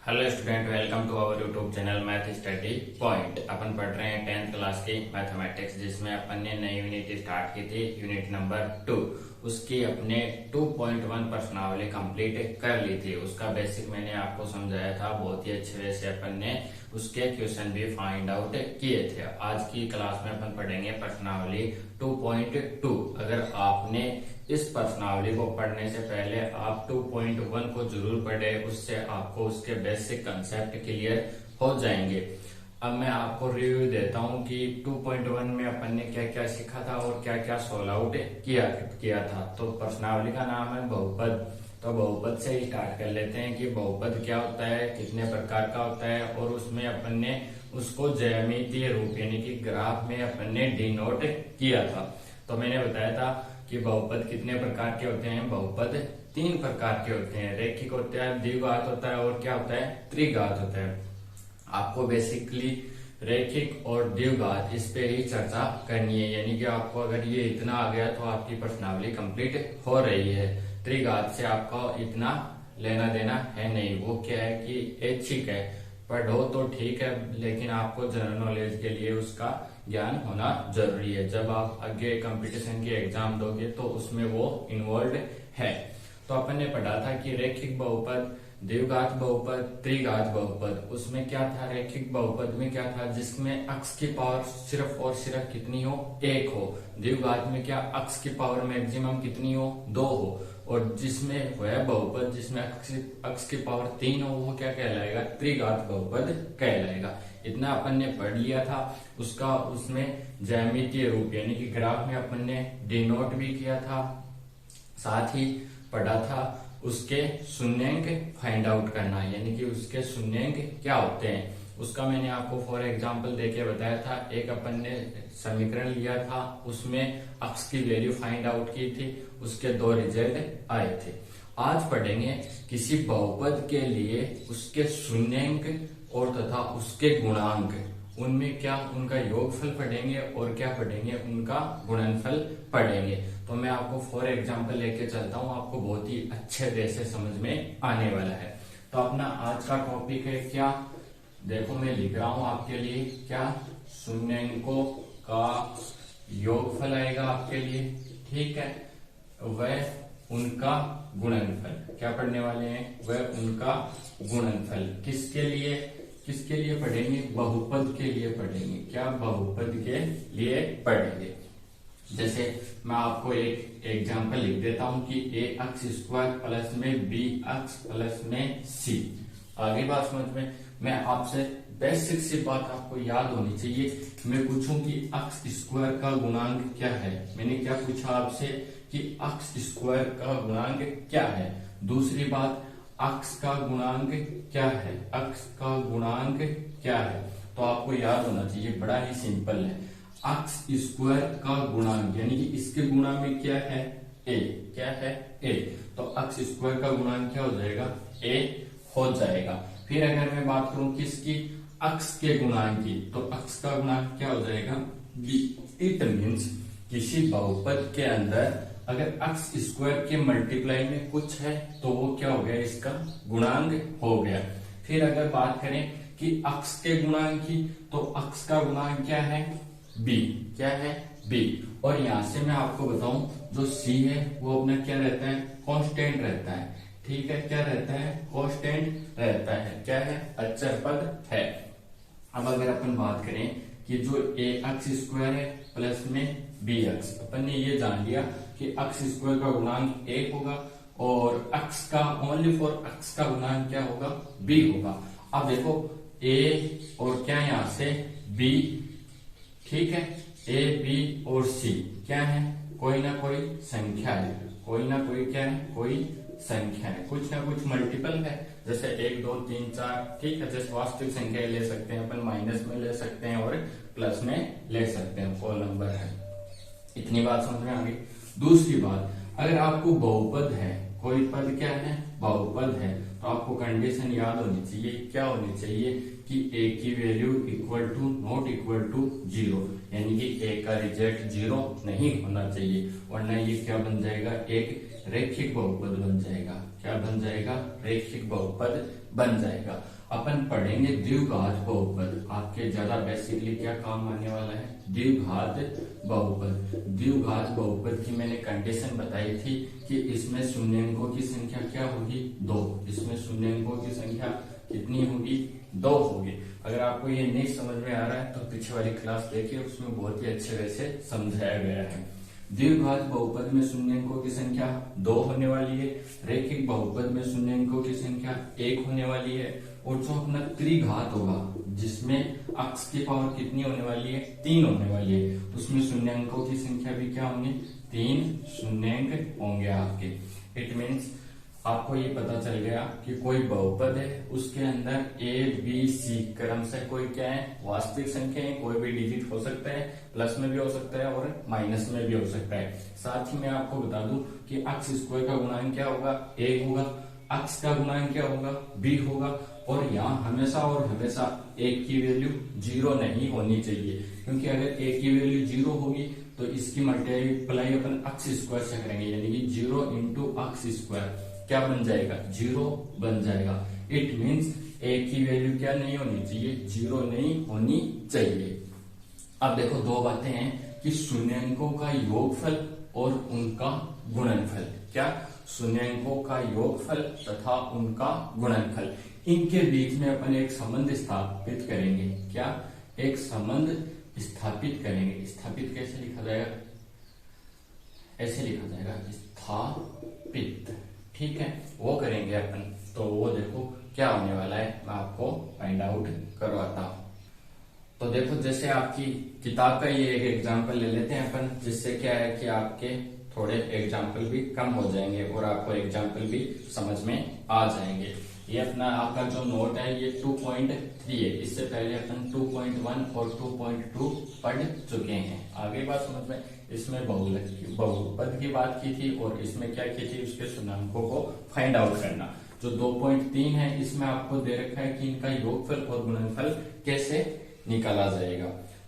Hello student, welcome to our YouTube channel math study point. अपन पढ़ रहे हैं 10th क्लास की मैथमेटिक्स, जिसमें अपन ने नई यूनिट स्टार्ट की थी, यूनिट नंबर 2। उसकी अपने 2.1 प्रश्नावली कंप्लीट कर ली थी। उसका बेसिक मैंने आपको समझाया था, बहुत ही अच्छे वे से अपन ने उसके क्वेश्चन भी फाइंड आउट किए थे। आज की क्लास में अपन पढ़ेंगे प्रश्नावली 2.2। अगर आपने इस प्रश्नावली को पढ़ने से पहले आप 2.1 को जरूर पढ़े, उससे आपको उसके बेसिक कंसेप्ट क्लियर हो जाएंगे। अब मैं आपको रिव्यू देता हूं कि 2.1 में अपन ने क्या क्या सीखा था और क्या क्या सोल्व आउट किया था। तो प्रश्नावली का नाम है बहुपद। तो बहुपद से ही स्टार्ट कर लेते हैं कि बहुपद क्या होता है, कितने प्रकार का होता है, और उसमें अपन ने उसको ज्यामितीय रूप यानी कि ग्राफ में अपन ने डिनोट किया था। तो मैंने बताया था कि बहुपद कितने प्रकार के होते हैं। बहुपद 3 प्रकार के होते हैं, रैखिक होता है, द्विघात होता है और क्या होता है, त्रिघात होता है। आपको बेसिकली रैखिक और द्विघात इस पे ही चर्चा करनी है, यानी कि आपको अगर ये इतना आ गया तो आपकी प्रश्नावली कंप्लीट हो रही है। त्रिघात से आपका इतना लेना देना है नहीं, वो क्या है कि ऐच्छिक है, पढ़ो तो ठीक है, लेकिन आपको जनरल नॉलेज के लिए उसका ज्ञान होना जरूरी है। जब आप आगे कंपटीशन के एग्जाम दोगे तो उसमें वो इन्वॉल्व है। तो अपन ने पढ़ा था कि रैखिक बहुपद, द्विघात बहुपद, त्रिघात बहुपद। उसमें क्या था, रैखिक बहुपद में क्या था, जिसमें अक्ष की पावर सिर्फ और सिर्फ कितनी हो, 1 हो। द्विघात में क्या, अक्ष की पावर मैक्सिमम कितनी हो, 2 हो। और जिसमें है बहुपद जिसमें अक्ष की पावर 3 हो, वो क्या कहलाएगा, त्रिघात बहुपद कहलाएगा। इतना अपन ने पढ़ लिया था। उसका उसमें ज्यामितीय रूप यानी कि ग्राफ में अपन ने डिनोट भी किया था, साथ ही पढ़ा था उसके शून्यंक फाइंड आउट करना, यानी कि उसके शून्यंक क्या होते हैं। उसका मैंने आपको फॉर एग्जांपल देके बताया था। एक अपन ने समीकरण लिया था, उसमें अक्ष की वैल्यू फाइंड आउट की थी, उसके 2 रिजल्ट आए थे। आज पढ़ेंगे किसी बहुपद के लिए उसके शून्यंक और तथा उसके गुणांक, उनमें क्या उनका योगफल पढ़ेंगे और क्या पढ़ेंगे, उनका गुणनफल पढ़ेंगे। तो मैं आपको फॉर एग्जांपल लेके चलता हूं, आपको बहुत ही अच्छे वे से समझ में आने वाला है। तो अपना आज का टॉपिक है क्या, देखो मैं लिख रहा हूं आपके लिए, क्या शून्यंकों का योगफल आएगा आपके लिए, ठीक है। वह उनका गुणनफल, क्या पढ़ने वाले हैं, वह उनका गुणनफल किसके लिए पढ़ेंगे, बहुपद के लिए पढ़ेंगे। क्या, बहुपद के लिए पढ़ेंगे। जैसे मैं आपको एक एग्जांपल लिख देता हूं कि ए अक्स स्क्वायर प्लस में बी अक्स प्लस में सी। आगे बात समझ में, मैं आपसे बेसिक सी बात आपको याद होनी चाहिए। मैं पूछूं कि अक्स स्क्वायर का गुणांक क्या है, मैंने क्या पूछा आपसे कि अक्स स्क्वायर का गुणांक क्या है। दूसरी बात, अक्स का गुणांक क्या है, अक्स का गुणांक क्या है। तो आपको याद होना चाहिए, बड़ा ही सिंपल है। अक्स स्क्वायर का गुणांक यानी कि इसके गुणा में क्या है, ए, क्या है, ए। तो अक्स स्क्वायर का गुणांक क्या हो जाएगा, ए हो जाएगा। फिर अगर मैं बात करूं किसकी, अक्स के गुणांक की, तो अक्स का गुणांक क्या हो जाएगा, बी। इट मीन्स किसी बहुपद के अंदर अगर अक्स स्क्वायर के मल्टीप्लाई में कुछ है तो वो क्या हो गया, इसका गुणांक हो गया। फिर अगर बात करें कि अक्स के गुणांक की, तो अक्स का गुणांक क्या है, बी, क्या है, बी। और यहां से मैं आपको बताऊं, जो सी है वो अपना क्या रहता है, कांस्टेंट रहता है, ठीक है। क्या रहता है, कांस्टेंट रहता है, क्या है, अचर पद है। अब अगर अपन बात करें कि जो ए अक्स स्क्वायर है प्लस में बी अक्स, अपन ने ये जान लिया कि अक्स स्क्वायर का गुणांक 1 होगा और अक्स का, ओनली फॉर अक्स का गुणांक क्या होगा, बी होगा। अब देखो ए और क्या यहां से बी, ठीक है, ए बी और सी क्या है, कोई ना कोई संख्या है, कोई ना कोई क्या है, कोई संख्या है, कुछ ना कुछ मल्टीपल है। जैसे 1 2 3 4, ठीक है। जैसे वास्तविक संख्या ले सकते हैं अपन, माइनस में ले सकते हैं और प्लस में ले सकते हैं, होल नंबर है। इतनी बात समझ में आ गई। दूसरी बात, अगर आपको बहुपद है, कोई पद क्या है, बहुपद है, तो आपको कंडीशन याद होनी चाहिए, क्या होनी चाहिए कि ए की value equal to not equal to 0, यानी कि ए का रिजल्ट 0 नहीं होना चाहिए, वरना ये क्या बन जाएगा, एक रैखिक बहुपद बन जाएगा। क्या बन जाएगा, रैखिक बहुपद बन जाएगा। अपन पढ़ेंगे द्विघात बहुपद। आपके ज्यादा बेसिकली क्या काम आने वाला है, द्विघात बहुपद। द्विघात बहुपद की मैंने कंडीशन बताई थी कि इसमें शून्यंकों की संख्या क्या होगी, 2। इसमें शून्यंकों की संख्या कितनी होगी, 2 होगी। अगर आपको ये नहीं समझ में आ रहा है तो पीछे वाली क्लास देखिए, उसमें बहुत ही अच्छे तरह से समझाया गया है। द्विघात बहुपद में शून्यंकों की संख्या 2 होने वाली है, रैखिक बहुपद में शून्यंकों की संख्या 1 होने वाली है, और जो अपना त्रिघात होगा जिसमें अक्स की पावर कितनी होने वाली है, 3 होने वाली है, उसमें शून्यंकों की संख्या भी क्या होंगी, 3 शून्यंक होंगे आपके। इट मीन्स आपको ये पता चल गया कि कोई बहुपद है, उसके अंदर ए बी सी क्रम से कोई क्या है, वास्तविक संख्या है, कोई भी डिजिट हो सकता है, प्लस में भी हो सकता है और माइनस में भी हो सकता है। साथ ही मैं आपको बता दूं कि अक्स स्क्वायर का गुणांक क्या होगा, ए होगा, अक्स का गुणांक क्या होगा, बी होगा, और यहाँ हमेशा और हमेशा एक की वैल्यू 0 नहीं होनी चाहिए, क्योंकि अगर एक की वैल्यू 0 होगी तो इसकी मल्टीप्लाई अपन अक्स स्क्वायर से करेंगे, यानी कि 0 इंटू अक्स स्क्वायर क्या बन जाएगा, 0 बन जाएगा। इट मीन्स ए की वैल्यू क्या नहीं होनी चाहिए, 0 नहीं होनी चाहिए। अब देखो दो बातें हैं कि शून्यंकों का योगफल और उनका गुणनफल, क्या, शून्यंकों का योगफल तथा उनका गुणनफल, इनके बीच में अपन एक संबंध स्थापित करेंगे। क्या, एक संबंध स्थापित करेंगे। स्थापित कैसे लिखा जाएगा, ऐसे लिखा जाएगा, स्थापित, ठीक है, वो करेंगे अपन। तो वो देखो क्या होने वाला है, मैं आपको फाइंड आउट करवाता हूं। तो देखो जैसे आपकी किताब का ये एक एग्जाम्पल ले लेते हैं अपन, जिससे क्या है कि आपके थोड़े एग्जाम्पल भी कम हो जाएंगे और आपको एग्जाम्पल भी समझ में आ जाएंगे। ये अपना आपका जो नोट है ये 2.3 है, इससे पहले अपन 2.1 और 2.2 पढ़ चुके हैं। आगे बात समझ में, इसमें बहुपद की बात की थी और इसमें क्या की थी, उसके शून्यंकों को फाइंड आउट करना। जो 2.3 है इसमें आपको दे रखा है कि इनका योगफल और गुणनफल कैसे निकाला जाएगा।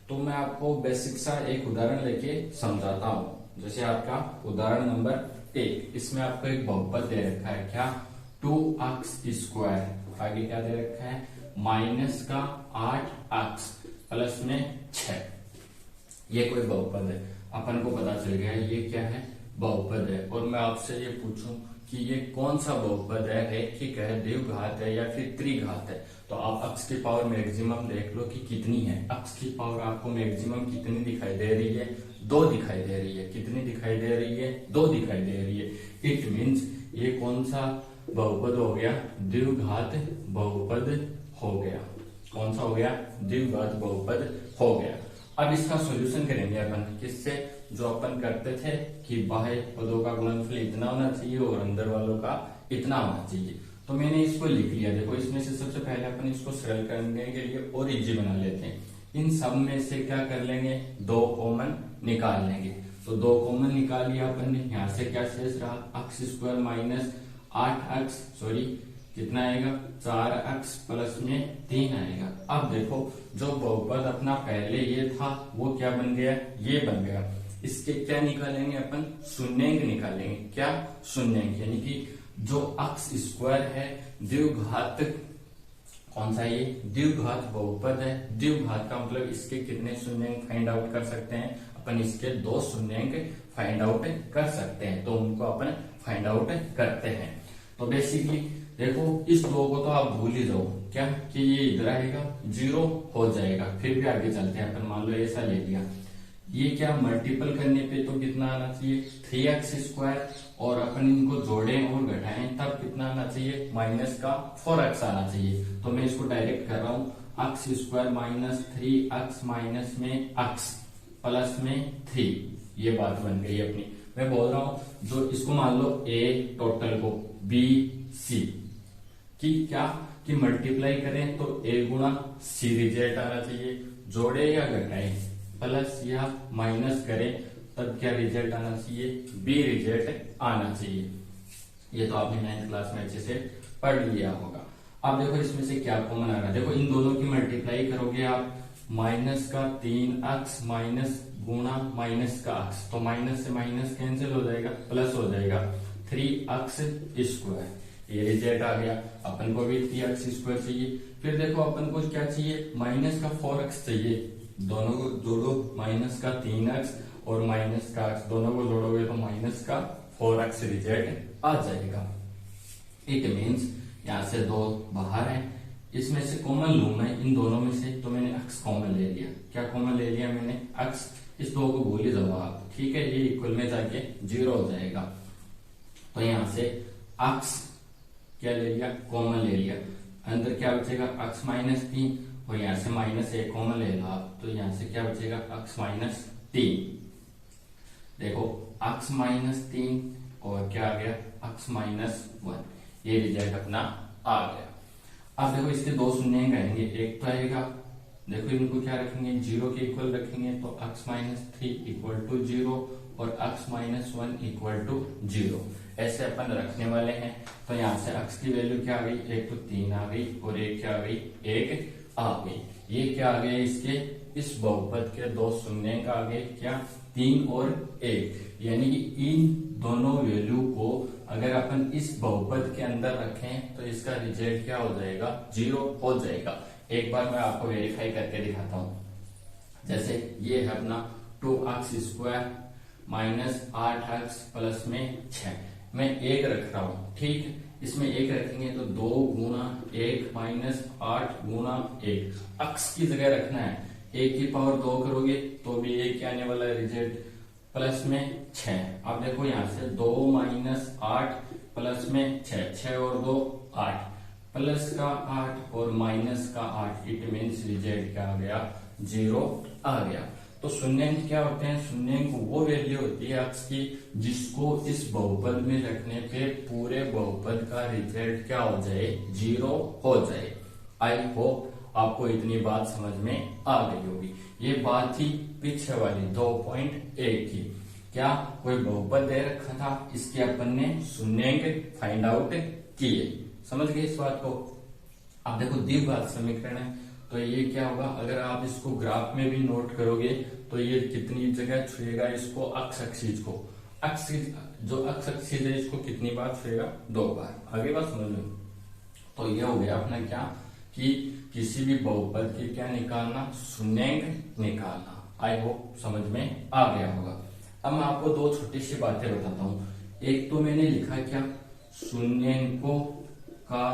तो मैं आपको बेसिक सा एक उदाहरण लेके समझाता हूँ। जैसे आपका उदाहरण नंबर 1, इसमें आपको एक बहुपद दे रखा है, क्या, 2x स्क्वायर, आगे क्या दे रखा है, माइनस का 8x प्लस में 6। ये कोई बहुपद है, अपन को पता चल गया है ये क्या है, बहुपद है। और मैं आपसे ये पूछूं कि ये कौन सा बहुपद है, रैखिक है, द्विघात है या फिर त्रिघात है, तो आप अक्स की पावर मैक्सिमम देख लो कि कितनी है। अक्स की पावर आपको मैक्सिमम कितनी दिखाई दे रही है, 2 दिखाई दे रही है। कितनी दिखाई दे रही है, 2 दिखाई दे रही है। इट मीन्स ये कौन सा बहुपद हो गया, द्विघात बहुपद हो गया। कौन सा हो गया, द्विघात बहुपद हो गया। अब इसका सॉल्यूशन करेंगे अपन किससे, जो अपन करते थे कि बाह्य पदों का गुणनफल इतना होना चाहिए और अंदर वालों का इतना होना चाहिए। तो मैंने इसको लिख लिया। देखो इसमें से सबसे पहले अपन इसको सरल करने के लिए और इजी बना लेते हैं। इन सब में से क्या कर लेंगे, 2 कॉमन निकाल लेंगे। तो 2 कॉमन निकाल लिया अपन ने, यहाँ से क्या शेष रहा, अक्स स्क्वायर माइनस 8x, सॉरी कितना आएगा, 4x प्लस में 3 आएगा। अब देखो जो बहुपद अपना पहले ये था वो क्या बन गया, ये बन गया। इसके क्या निकालेंगे अपन, शून्यंक निकालेंगे। क्या, शून्यंक, यानी कि जो अक्स स्क्वायर है द्विघात, कौन सा ये, द्विघात बहुपद है। द्विघात का मतलब इसके कितने शून्यंक फाइंड आउट कर सकते हैं अपन, इसके 2 शून्यंक फाइंड आउट कर सकते हैं। तो उनको अपन फाइंड आउट करते हैं। तो बेसिकली देखो इस 2 को तो आप भूल ही जाओ, क्या कि ये इधर आएगा 0 हो जाएगा। फिर भी आगे चलते हैं अपन, मान लो ऐसा ले लिया, ये क्या मल्टीपल करने पे तो कितना आना चाहिए, 3x स्क्वायर, और अपन इनको जोड़ें और घटाएं तब कितना आना चाहिए, माइनस का 4x आना चाहिए। तो मैं इसको डायरेक्ट कर रहा हूँ, x square minus 3x minus में x प्लस में 3, ये बात बन गई अपनी। मैं बोल रहा हूं जो इसको मान लो a टोटल को b c की क्या कि मल्टीप्लाई करें तो a गुणा c रिजल्ट आना चाहिए, जोड़े या घटाएं, प्लस या माइनस करें तब क्या रिजल्ट आना चाहिए, b रिजल्ट आना चाहिए। ये तो आपने 9th क्लास में अच्छे से पढ़ लिया होगा। अब देखो इसमें से क्या कॉमन आ रहा है, देखो इन दोनों की मल्टीप्लाई करोगे आप, माइनस का 3x माइनस गुणा माइनस का x, तो माइनस से माइनस कैंसिल हो जाएगा, प्लस हो जाएगा 3x स्क्वायर। ये रिजल्ट आ गया। अपन को भी 3x² चाहिए। फिर देखो अपन को क्या चाहिए, माइनस का 4x चाहिए। दोनों को जोड़ो, माइनस का 3x और माइनस का x, दोनों को जोड़ोगे तो माइनस का 4x रिजल्ट आ जाएगा। इट मीन्स यहाँ से 2 बाहर है, इसमें से कॉमन लूं मैं इन दोनों में से, तो मैंने x कॉमन ले लिया। क्या कॉमन ले लिया मैंने, x। इस 2 को भूल ही जाओ आप, ठीक है। ये इक्वल में जाके 0 हो जाएगा। तो यहाँ से x क्या ले लिया, कॉमन ले लिया। अंदर क्या बचेगा, x माइनस 3, और यहाँ से -1 कॉमन ले लो आप, तो यहाँ से क्या बचेगा, x माइनस 3। देखो x माइनस 3 और क्या आ गया, x माइनस 1। ये रिजल्ट अपना आ गया। अब देखो इसके 2 शून्य आएंगे, एक तो आएगा, देखो इनको क्या रखेंगे, 0 के इक्वल रखेंगे, तो x माइनस 3 इक्वल टू 0 और x माइनस 1 इक्वल टू 0। ऐसे अपन रखने वाले हैं। तो यहाँ से x की वैल्यू क्या आ गई, एक तो 3 आ गई और एक क्या आ गई, 1 आ गई। ये क्या आ गया, इसके इस बहुपद के 2 शून्य का आ गए क्या, 3 और 1। यानी कि इन दोनों वैल्यू को अगर अपन इस बहुपद के अंदर रखें तो इसका रिजल्ट क्या हो जाएगा, 0 हो जाएगा। एक बार मैं आपको वेरीफाई करके दिखाता हूं। जैसे ये है अपना 2x² माइनस 8x प्लस में 6, मैं 1 रख रहा हूं, ठीक। इसमें 1 रखेंगे तो 2 गुना 1 माइनस 8 गुना 1, x की जगह रखना है। 1 की पावर 2 करोगे तो भी 1 क्या आने वाला है रिजल्ट, प्लस में 6। अब देखो यहाँ से 2 माइनस 8 प्लस में 6, 6 और 2 8, प्लस का 8 और माइनस का 8, इट मीन्स रिजल्ट क्या आ गया, 0 आ गया। तो शून्यांक क्या होते हैं, शून्यांक वो वैल्यू होती है x की जिसको इस बहुपद में रखने पे पूरे बहुपद का रिजल्ट क्या हो जाए, 0 हो जाए। आई होप आपको इतनी बात समझ में आ गई होगी। ये बात थी पीछे वाली 2.1 की। क्या कोई बहुपद दे रखा था, इसके अपन ने शून्यांक फाइंड आउट किए। समझ गए इस बात को। अब देखो द्विघात समीकरण है, तो ये क्या होगा, अगर आप इसको ग्राफ में भी नोट करोगे तो ये कितनी जगह छुएगा, इसको x एक्सिस को, जो x एक्सिस है इसको कितनी बार छुएगा, 2 बार। आगे बात समझ लो। तो ये हो गया अपना क्या, कि किसी भी बहुपद की क्या निकालना, शून्यांक निकालना। आई होप समझ में आ गया होगा। अब मैं आपको 2 छोटी सी बातें बताता हूँ। एक तो मैंने लिखा क्या, शून्यांकों का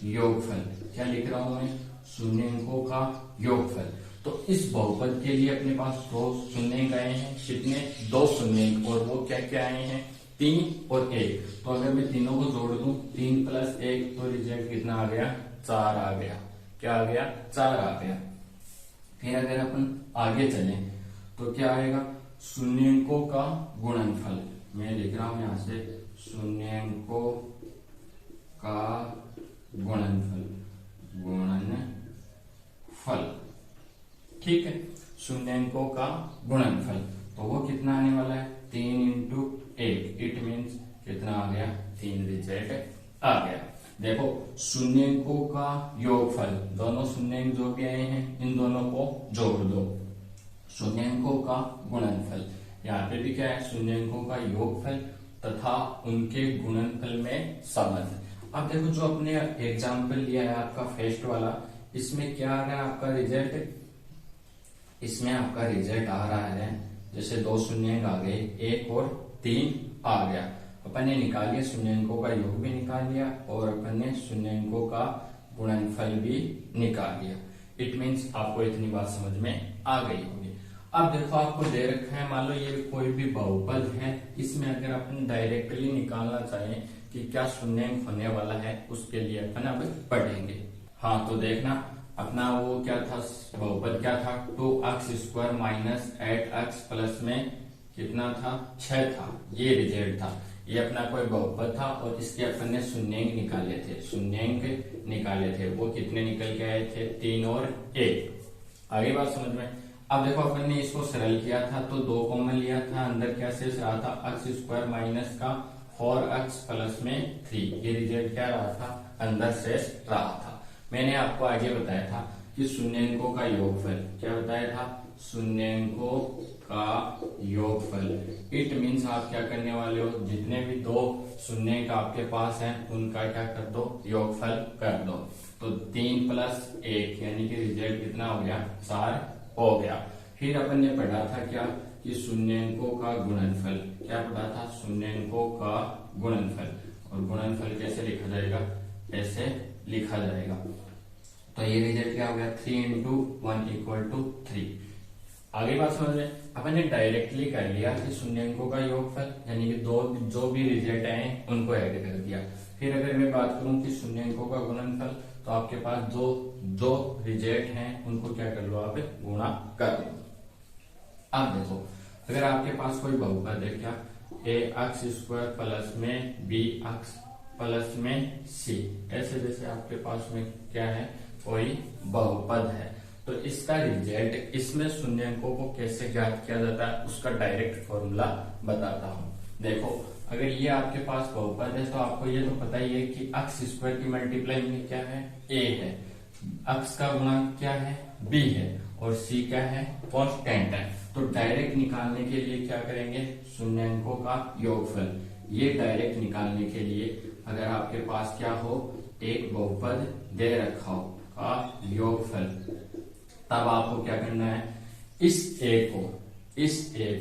योगफल। क्या लिख रहा हूं मैं, शून्यांकों का योगफल। तो इस बहुपद के लिए अपने पास 2 शून्यांक आए हैं, कितने, 2 शून्यांक, और वो क्या क्या आए हैं, 3 और 1। तो अगर मैं तीनों को जोड़ दूं, 3 प्लस 1, तो रिजल्ट कितना आ गया, 4 आ गया। क्या आ गया, 4 आ गया। फिर अगर अपन आगे चले तो क्या आएगा, शून्यांकों का गुणनफल। मैं लिख रहा हूं यहां से, शून्यांकों का गुणनफल, ठीक है। शून्यांकों का गुणनफल, तो वो कितना आने वाला है, 3 इंटू 1, इट मीन्स कितना आ गया, 3 रिजल्ट आ गया। देखो शून्यांकों का योगफल, दोनों शून्यांक जो भी आए हैं इन दोनों को जोड़ दो। शून्यांकों का गुणनफल, यहाँ पे भी क्या है, शून्यांकों का योगफल तथा उनके गुणनफल में संबंध। अब देखो जो अपने एग्जाम्पल लिया है आपका फर्स्ट वाला, इसमें क्या आ रहा है आपका रिजल्ट, इसमें आपका रिजल्ट आ रहा है, जैसे 2 शून्यांक आ गए, 1 और 3 आ गया। अपन ने निकाल लिया, शून्यांकों का योग भी निकाल लिया और अपन ने शून्यांकों का गुणनफल भी निकाल लिया। इट मीन्स आपको इतनी बात समझ में आ गई होगी। अब देखो आपको दे रखा है, मान लो ये कोई भी बहुपद है, इसमें अगर अपन डायरेक्टली निकालना चाहें कि क्या शून्यांक होने वाला है, उसके लिए अपन अब पढ़ेंगे। हाँ तो देखना अपना वो क्या था, बहुपद क्या था, 2x² माइनस 8x प्लस में कितना था, 6 था। ये रिजल्ट था, ये अपना कोई बहुपद था और इसके अपन ने शून्यांक निकाले थे, शून्यांक निकाले थे। वो कितने निकल के आए थे, 3 और 1। आगे बात समझ में। अब देखो अपन ने इसको सरल किया था तो 2 कॉमन लिया था, अंदर क्या शेष रहा था, x² माइनस का 4x प्लस में 3। ये रिजल्ट क्या रहा था, अंदर शेष रहा था। मैंने आपको आगे बताया था कि शून्यांकों का योगफल, क्या बताया था, शून्यंकों का योगफल। इट मीन्स आप क्या करने वाले हो, जितने भी दो शून्यंक आपके पास हैं उनका क्या कर दो, योगफल कर दो। तो 3 + 1 यानी कि रिजल्ट कितना हो गया, 4 हो गया। फिर अपन ने पढ़ा था क्या कि शून्यंकों का गुणनफल, क्या पढ़ा था, शून्यंकों का गुणनफल। और गुणनफल कैसे लिखा जाएगा, ऐसे लिखा जाएगा। तो ये रिजल्ट क्या हो गया, 3 × 1 = 3। आगे बात समझ रहे, अपन ने डायरेक्टली कर लिया कि शून्यंकों का योगफल यानी कि दो जो भी रिजल्ट आए उनको ऐड कर दिया। फिर अगर मैं बात करूं कि शून्यंकों का गुणनफल, तो आपके पास जो रिजल्ट हैं उनको क्या कर लो, आप गुणा कर लो। अब देखो, अगर आपके पास कोई बहुपद है, क्या ax² प्लस में bx प्लस में c, ऐसे जैसे आपके पास में क्या है, कोई बहुपद है, तो इसका रिजल्ट इसमें शून्यंकों को कैसे ज्ञात किया जाता है उसका डायरेक्ट फॉर्मूला बताता हूं। देखो, अगर ये आपके पास बहुपद है तो आपको ये तो पता ही है कि x² की मल्टीप्लाई में क्या है, a है, x का गुणांक क्या है, b है, और c क्या है, कांस्टेंट है। तो डायरेक्ट निकालने के लिए क्या करेंगे, शून्यंकों का योगफल। ये डायरेक्ट निकालने के लिए अगर आपके पास क्या हो, एक बहुपद दे रखा हो का योगफल, तब आपको क्या करना है, इस a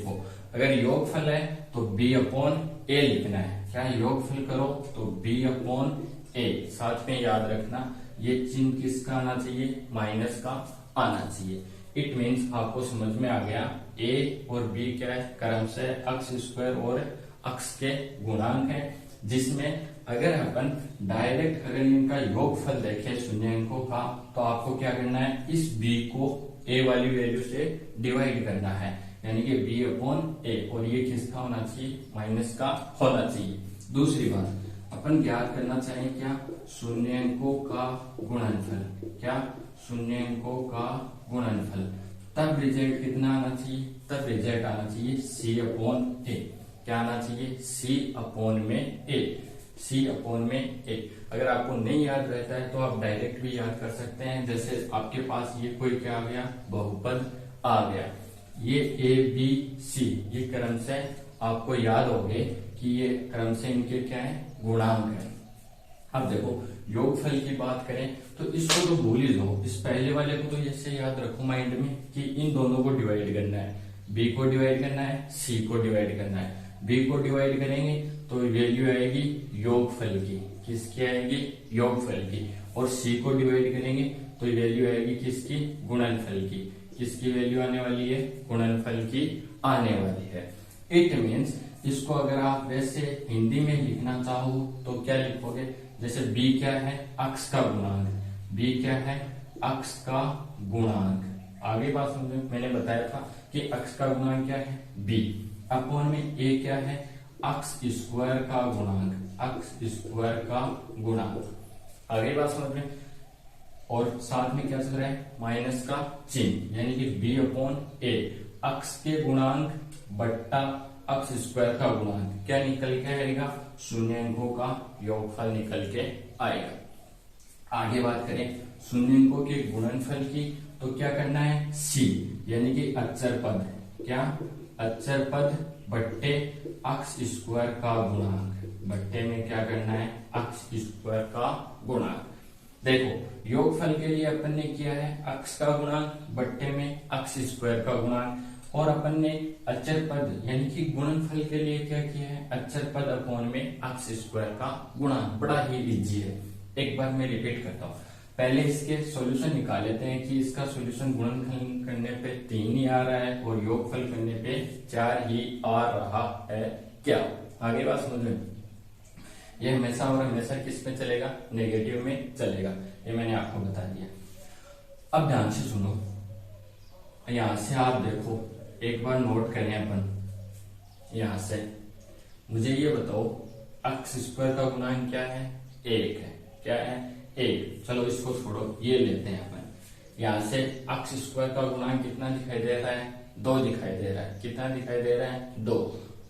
को अगर योगफल है तो b/a लिखना है। क्या योगफल करो तो b/a, साथ में याद रखना ये चिन्ह किसका आना चाहिए, माइनस का आना चाहिए। इट मीन्स आपको समझ में आ गया, a और b क्या है, क्रमशः x² और x के गुणांक है, जिसमें अगर अपन डायरेक्ट अगर इनका योगफल देखें शून्यंकों का, तो आपको क्या करना है, इस b को a वाली वैल्यू से डिवाइड करना है, यानी कि b/a, और ये किसका होना चाहिए, माइनस का होना चाहिए। दूसरी बात अपन ज्ञात करना चाहिए क्या, शून्यंकों का गुणनफल। क्या, शून्यंकों का गुणनफल, तब रिजल्ट कितना आना चाहिए, तब रिजल्ट आना चाहिए c/a। क्या आना चाहिए, c/a। अगर आपको नहीं याद रहता है तो आप डायरेक्ट भी याद कर सकते हैं। जैसे आपके पास ये कोई क्या आ गया, बहुपद आ गया, ये a b c, ये क्रम से आपको याद हो गए कि ये क्रम से इनके क्या है, गुणांक है। अब देखो, योगफल की बात करें तो इसको तो भूल ही जाओ, इस पहले वाले को तो ऐसे याद रखो माइंड में कि इन दोनों को डिवाइड करना है, b को डिवाइड करना है, c को डिवाइड करना है। b को डिवाइड करेंगे तो वैल्यू आएगी योगफल की, किसकी आएगी, योगफल की। और c को डिवाइड करेंगे तो वैल्यू आएगी किसकी, गुणनफल की। किसकी वैल्यू आने वाली है, गुणनफल की आने वाली है। इट मीन्स इसको अगर आप वैसे हिंदी में लिखना चाहो तो क्या लिखोगे, जैसे b क्या है, x का गुणांक, b क्या है, x का गुणांक। आगे बात समझो, मैंने बताया था कि x का गुणांक क्या है, b, अपॉन में a क्या है, x² का गुणांक, x² का गुणांक। आगे बात समझ में, और साथ में क्या चल रहा है, माइनस का चिन्ह, यानी कि b/a, x के गुणांक बट्टा x² का गुणांक, क्या निकल के आएगा, शून्यंकों का योगफल निकल के आएगा। आगे बात करें शून्यंकों के गुणनफल की, तो क्या करना है, c यानी कि अचर पद, क्या, अचर पद बट्टे x² का गुणांक, बट्टे में क्या करना है, x² का गुणांक। देखो, योगफल के लिए अपन ने किया है x का गुणांक बट्टे में x² का गुणांक, और अपन ने अचर पद यानी कि गुणनफल के लिए क्या किया है, अचर पद अपॉन में x² का गुणांक। बड़ा ही इजी है, एक बार मैं रिपीट करता हूँ। पहले इसके सॉल्यूशन निकाल लेते हैं कि इसका सॉल्यूशन गुणनफल करने पे 3 ही आ रहा है और योगफल करने पे 4 ही आ रहा है क्या। आगे बात समझ में, ये हमेशा और हमेशा किस में चलेगा, नेगेटिव में चलेगा, ये मैंने आपको बता दिया। अब ध्यान से सुनो, यहां से आप देखो, एक बार नोट करें अपन, यहां से मुझे ये बताओ x² का गुणांक क्या है, 1 है, क्या है, 1। चलो इसको छोड़ो, ये लेते हैं अपन। यहां से x² का गुणांक कितना दिखाई दे रहा है, 2 दिखाई दे रहा है, कितना दिखाई दे रहा है, 2।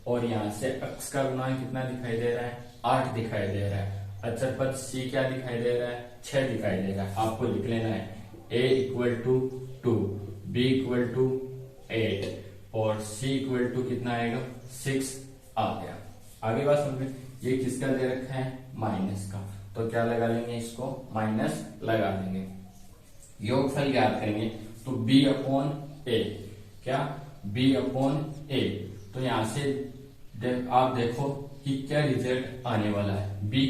और यहाँ से x का गुणांक कितना दिखाई दे रहा है, 8 दिखाई दे रहा है। अचर पद c क्या दिखाई दे रहा है, 6 दिखाई दे रहा है। आपको लिख लेना है a = 2, b = 8 और c इक्वल टू कितना आएगा 6 आ गया। आगे बात समझ में, ये किसका दे रखा है माइनस का, तो क्या लगा लेंगे इसको माइनस लगा देंगे। योगफल ज्ञात करेंगे तो b अपॉन ए, क्या b अपॉन ए, तो यहां से आप देखो कि क्या रिजल्ट आने वाला है। b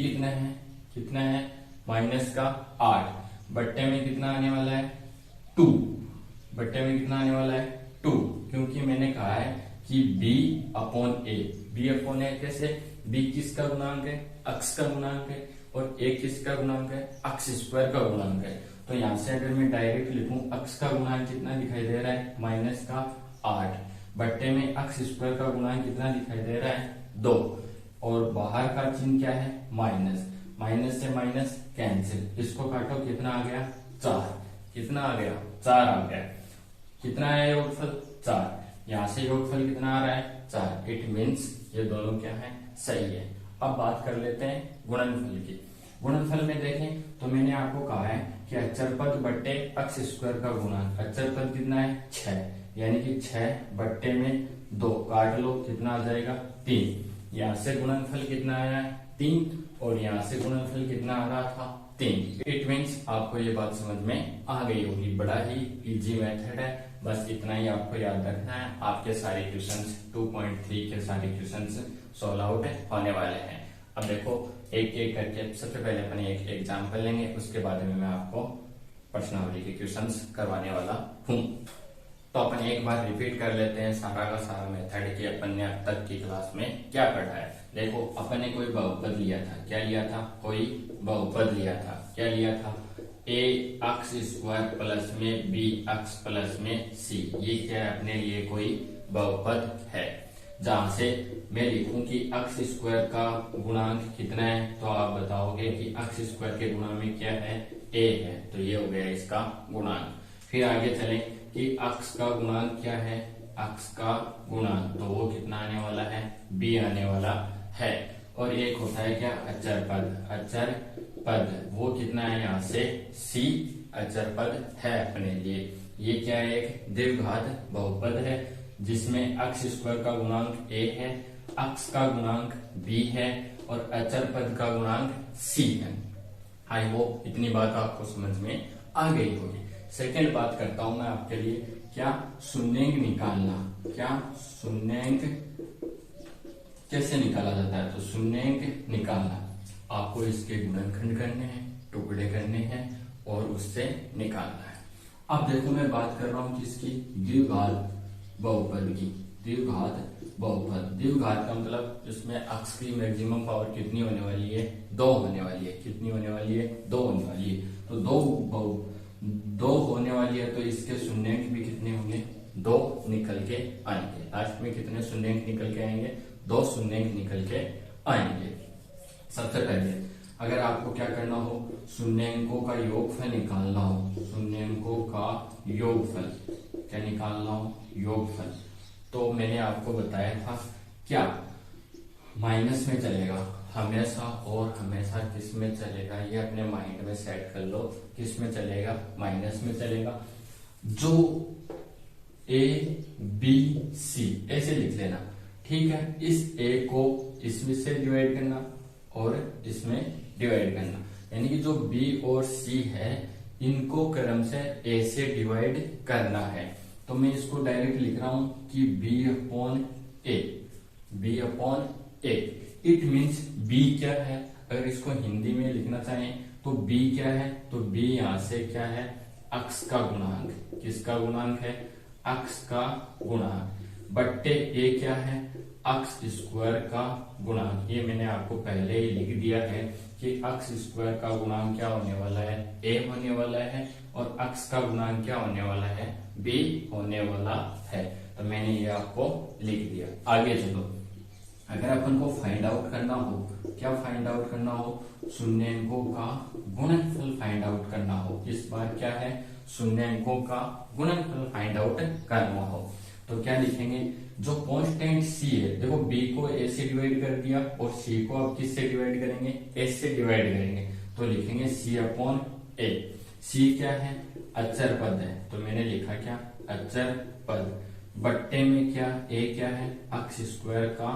कितना है माइनस का 8, बट्टे में कितना आने वाला है 2, बट्टे में कितना आने वाला है 2, क्योंकि मैंने कहा है कि b अपॉन ए कैसे, b किसका गुणांक है अक्ष का गुणांक है और a किसका गुणांक है अक्ष स्क्वायर का गुणांक है। तो यहां से अगर मैं डायरेक्ट लिखूं अक्ष का गुणांक कितना दिखाई दे रहा है माइनस का 8, बट्टे में अक्ष स्क्वायर का गुणांक कितना दिखाई दे रहा है 2, और बाहर का चिन्ह क्या है माइनस, माइनस से माइनस कैंसिल, इसको काटो कितना आ गया 4, कितना आ गया 4 आ गया, कितना है योगफल 4, यहां से योगफल कितना आ रहा है 4, इट मीन्स ये दोनों क्या है सही है। अब बात कर लेते हैं गुणनफल की। गुणनफल में देखें तो मैंने आपको कहा है कि अचर पद बट्टे अक्ष स्क्वायर का गुणांक, अचर पद कितना है 6, यानी कि 6 बट्टे में 2 काट लो कितना आ जाएगा 3, यहां से गुणनफल कितना आया 3 और यहां से गुणनफल कितना आ रहा था 3। इट मीन्स आपको ये बात समझ में आ गई होगी, बड़ा ही इजी मेथड है, बस इतना ही आपको याद रखना है। आपके सारे क्वेश्चंस 2.3 के सारे क्वेश्चंस सॉल्व आउट होने वाले हैं। अब देखो एक एक करके, सबसे पहले अपन एक एग्जाम्पल लेंगे, उसके बाद में मैं आपको प्रश्नावली के क्वेश्चंस करवाने वाला हूँ। तो अपन एक बार रिपीट कर लेते हैं सारा का सारा मेथड कि अपन ने अब तक की क्लास में क्या पढ़ा है। देखो अपन ने कोई बहुपद लिया था, क्या लिया था कोई बहुपद लिया था, क्या लिया था a अक्ष स्क्वायर प्लस में b अक्ष प्लस में c, ये क्या है अपने लिए कोई बहुपद है। जहां से मैं लिखूं कि अक्ष स्क्वायर का गुणांक कितना है, तो आप बताओगे कि अक्ष स्क्वायर के गुणांक में क्या है a है, तो ये हो गया इसका गुणांक। फिर आगे चलें कि अक्ष का गुणांक क्या है, अक्ष का गुणांक तो वो कितना आने वाला है b आने वाला है। और एक होता है क्या अचर पद, अचर पद वो कितना है यहाँ से c अचर पद है अपने लिए। ये क्या है एक द्विघात बहुपद है जिसमें अक्ष स्क्वायर का गुणांक a है, अक्ष का गुणांक b है और अचर पद का गुणांक c है। आई होप इतनी बात आपको समझ में आ गई होगी। सेकेंड बात करता हूं मैं आपके लिए, क्या शून्यंक निकालना, क्या शून्यंक कैसे निकाला जाता है। तो शून्यंक निकालना आपको इसके गुणनखंड करने हैं, टुकड़े करने हैं और उससे निकालना है। अब देखो मैं बात कर रहा हूं किसकी, द्विघात बहुपद की। द्विघात बहुपद, द्विघात का मतलब इसमें अक्ष की मैक्सिमम पावर कितनी होने वाली है 2 होने वाली है, कितनी होने वाली है 2 होने वाली है। तो 2 होने वाली है तो इसके शून्यंक भी कितने होंगे 2 निकल के आएंगे। लास्ट में कितने शून्यंक निकल के आएंगे 2 शून्यंक निकल के आएंगे। सबसे पहले अगर आपको क्या करना हो शून्यंकों का योगफल निकालना हो, शून्यंकों का योगफल क्या निकालना हो योगफल, तो मैंने आपको बताया था क्या माइनस में चलेगा हमेशा, और हमेशा किस में चलेगा ये अपने माइंड में सेट कर लो, किस में चलेगा माइनस में चलेगा। जो a b c ऐसे लिख लेना, ठीक है। इस a को इसमें से डिवाइड करना और इसमें डिवाइड करना, यानी कि जो b और c है इनको क्रम से a से डिवाइड करना है। तो मैं इसको डायरेक्ट लिख रहा हूं कि b upon a, it means b क्या है, अगर इसको हिंदी में लिखना चाहें तो b क्या है, तो b यहां से क्या है अक्ष का गुणांक, किसका गुणांक है अक्ष का गुणांक, बट्टे a क्या है अक्ष स्क्वायर का गुणांक। ये मैंने आपको पहले ही लिख दिया है कि अक्ष स्क्वायर का गुणांक क्या होने वाला है a होने वाला है और अक्ष का गुणांक क्या होने वाला है b होने वाला है। तो मैंने ये आपको लिख दिया। आगे चलो, अगर अपन को फाइंड आउट करना हो, क्या फाइंड आउट करना हो शून्यंकों का गुणनफल फाइंड आउट करना हो। इस बार क्या है शून्यंकों का गुणनफल फाइंड आउट करना हो, तो क्या लिखेंगे जो कांस्टेंट c है, देखो b को a से डिवाइड कर दिया और c को अब किससे डिवाइड करेंगे s से डिवाइड करेंगे, तो लिखेंगे c अपॉन a। c क्या है अचर पद है, तो मैंने लिखा क्या अचर पद, बट्टे में क्या क्या है, अक्स स्क्वायर का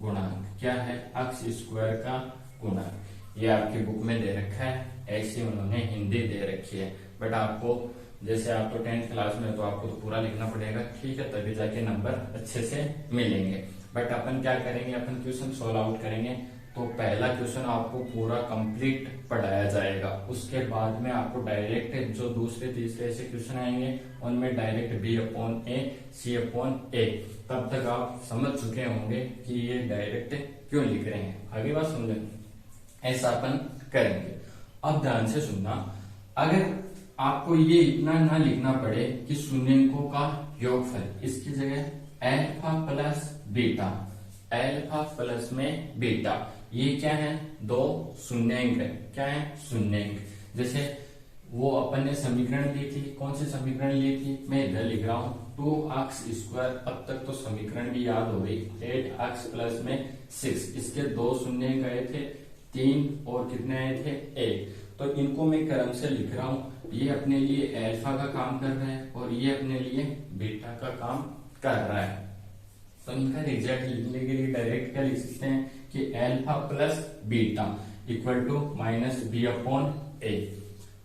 गुणांक। क्या है, अक्स स्क्वायर का गुणांक। ये आपकी बुक में दे रखा है, ऐसे उन्होंने हिंदी दे रखी है, बट आपको जैसे आप तो 10th क्लास में, तो आपको तो पूरा लिखना पड़ेगा, ठीक है, तभी जाके नंबर अच्छे से मिलेंगे। बट अपन क्या करेंगे, अपन क्वेश्चन सॉल्व आउट करेंगे। तो पहला क्वेश्चन आपको पूरा कंप्लीट पढ़ाया जाएगा, उसके बाद में आपको डायरेक्ट जो दूसरे तीसरे ऐसे क्वेश्चन आएंगे उनमें डायरेक्ट B/A C/A। तब तक आप समझ चुके होंगे कि ये डायरेक्ट क्यों लिख रहे हैं। आगे बात समझे, ऐसा अपन करेंगे। अब ध्यान से सुनना, अगर आपको ये इतना ना लिखना पड़े कि शून्यंकों का योगफल, इसकी जगह alpha plus beta, alpha plus में बीटा, ये क्या है, दो शून्यंक है। क्या है, शून्यंक। जैसे वो अपन ने समीकरण ली थी, कौन सी समीकरण ली थी, मैं इधर लिख रहा हूं 2x²। अब तक तो समीकरण भी याद हो गई, 8x प्लस में 6, इसके दो शून्यंक आए थे 3 और कितने आए थे 1। तो इनको मैं क्रम से लिख रहा हूं, ये अपने लिए अल्फा का काम कर रहा है और ये अपने लिए बीटा का काम कर रहा है। तो इनका रिजल्ट लिखने के लिए डायरेक्ट क्या लिख सकते हैं कि alpha plus beta equal to minus B/A,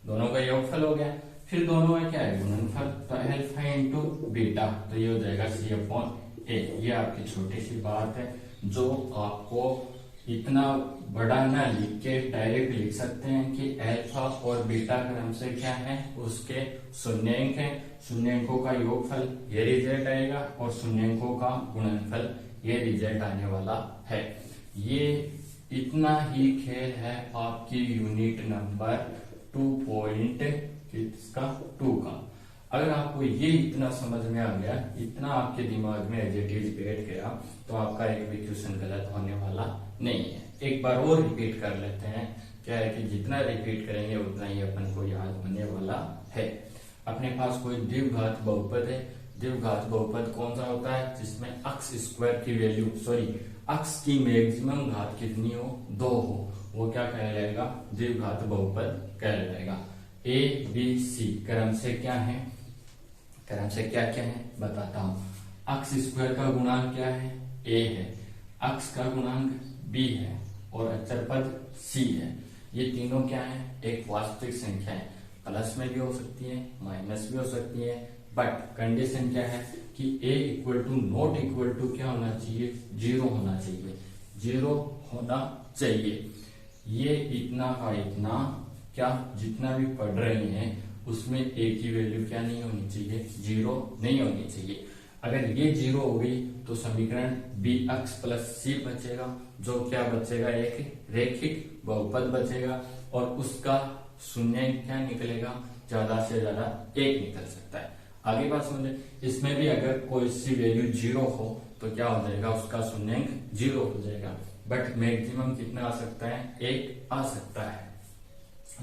दोनों का योगफल हो गया। फिर दोनों का क्या है, गुणनफल, तो अल्फा इंटू बीटा, तो ये हो जाएगा C/A। ये आपकी छोटी सी बात है जो आपको इतना बड़ा ना लिख के डायरेक्ट लिख सकते हैं कि अल्फा और बीटा क्रम से क्या है, उसके शून्यंक है, शून्यंकों का योगफल, ये रिजल्ट आएगा, और शून्यंकों का गुणनफल, ये रिजल्ट आने वाला है। ये इतना ही खेल है आपकी यूनिट नंबर 2.2 का। अगर आपको ये इतना समझ में आ गया, इतना आपके दिमाग में एज इट इज बैठ गया, तो आपका एक भी क्वेश्चन गलत होने वाला नहीं है। एक बार और रिपीट कर लेते हैं। क्या है कि जितना रिपीट करेंगे उतना ही अपन को याद होने वाला है। अपने पास कोई द्विघात बहुपद है। द्विघात बहुपद कौन सा होता है, जिसमें अक्स स्क्वायर की वैल्यू, सॉरी अक्स की मैक्सिमम घात कितनी हो, 2 हो, वो क्या कहलाएगा, द्विघात बहुपद कहलाएगा। ABC क्रम से क्या है, क्रम से क्या क्या है बताता हूं। अक्स स्क्वायर का गुणांक क्या है, A है, अक्स का गुणांक B है, और अचर पद C है। ये तीनों क्या है, एक वास्तविक संख्या है, प्लस में भी हो सकती है, माइनस भी हो सकती है, बट कंडीशन क्या है कि A equal to not equal to क्या होना चाहिए, 0 होना चाहिए, 0 होना चाहिए। ये इतना का इतना क्या, जितना भी पढ़ रहे हैं उसमें A की वैल्यू क्या नहीं होनी चाहिए, 0 नहीं होनी चाहिए। अगर ये 0 हो गई तो समीकरण Bx प्लस C बचेगा, जो क्या बचेगा, एक रैखिक बहुपद बचेगा, और उसका शून्य क्या निकलेगा, ज्यादा से ज्यादा 1 निकल सकता है। आगे बात समझे, इसमें भी अगर कोई सी वैल्यू 0 हो तो क्या हो जाएगा, उसका शून्यंक 0 हो जाएगा, बट मैक्सिमम कितना आ सकता है, 1 आ सकता है।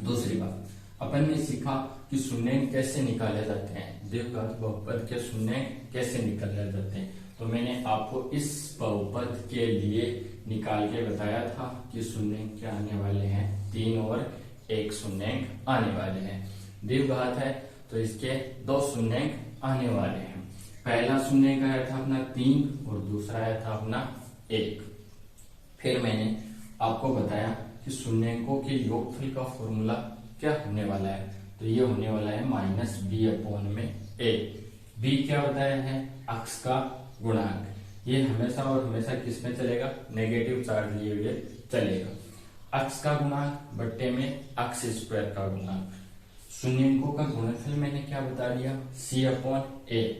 दूसरी बात, अपन ने सीखा कि शून्यंक कैसे निकाले जाते हैं, द्विघात बहुपद के शून्यंक कैसे निकाले जाते हैं। तो मैंने आपको इस बहुपद के लिए निकाल के बताया था कि शून्यंक क्या आने वाले हैं, 3 और 1 शून्यंक आने वाले हैं। द्विघात है तो इसके 2 शून्यंक आने वाले हैं। पहला शून्यंक आया था अपना 3 और दूसरा आया था अपना 1। फिर मैंने आपको बताया कि शून्यंकों के योगफल का फॉर्मूला क्या होने वाला है, तो ये होने वाला है माइनस B/A। B क्या बताया है, अक्स का गुणांक। ये हमेशा और हमेशा किस में चलेगा, नेगेटिव चार्ज लिए हुए चलेगा। अक्स का गुणांक बट्टे में अक्स स्क्वायर का गुणांक। शून्यंकों का गुणनफल मैंने क्या बता दिया, C/A।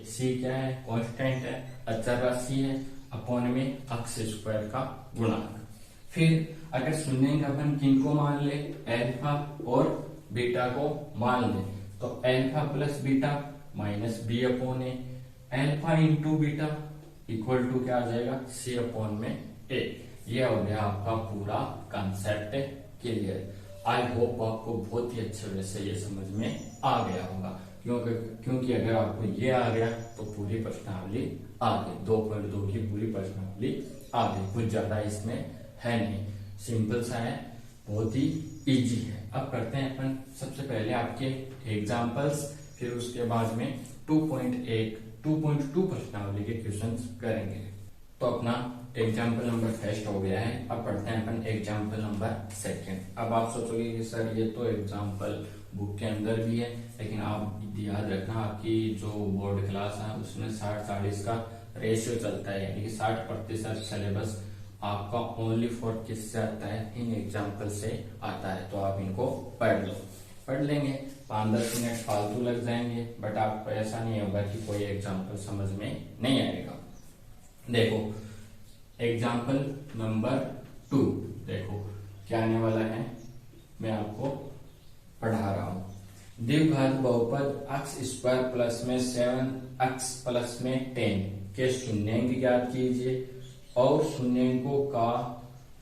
C क्या है, कांस्टेंट है, अचर राशि है, अपॉन में अक्स स्क्वायर का गुणांक। फिर अगर शून्यंक अपन किनको मान ले, अल्फा और बीटा को मान ले, तो alpha plus beta minus B/A, alpha into beta equal to क्या आ जाएगा, C/A। यह हो गया आपका पूरा कंसेप्ट क्लियर। आई होप आपको बहुत ही अच्छे वजह से ये समझ में आ गया होगा, क्योंकि अगर आपको ये आ गया तो पूरी प्रश्नावली आ गई, 2.2 की पूरी प्रश्नावली आ गई। कुछ ज्यादा इसमें है नहीं, सिंपल सा है, बहुत ही इजी है। अब करते हैं अपन सबसे पहले आपके एग्जाम्पल्स, फिर उसके बाद में 2.1 2.2 प्रश्नावली के क्वेश्चन करेंगे। तो अपना एग्जाम्पल नंबर फर्स्ट हो गया है। अब पढ़ते हैं अपन एग्जाम्पल नंबर सेकंड। अब आप सोचोगे कि सर ये तो एग्जाम्पल बुक के अंदर भी है, लेकिन आप याद रखना आपकी जो बोर्ड क्लास है उसमें 60-40 का रेशियो चलता है, यानी कि 60% सिलेबस आपका ओनली फॉर किससे आता है, इन एग्जाम्पल से आता है। तो आप इनको पढ़ लेंगे, 5-10 मिनट फालतू लग जाएंगे, बट आपको ऐसा नहीं होगा कि कोई एग्जाम्पल समझ में नहीं आएगा। देखो एग्जाम्पल नंबर 2 देखो क्या आने वाला है, मैं आपको पढ़ा रहा हूं। द्विघात बहुपद x स्क्वायर प्लस में 7x प्लस में 10 के शून्यंक ज्ञात कीजिए और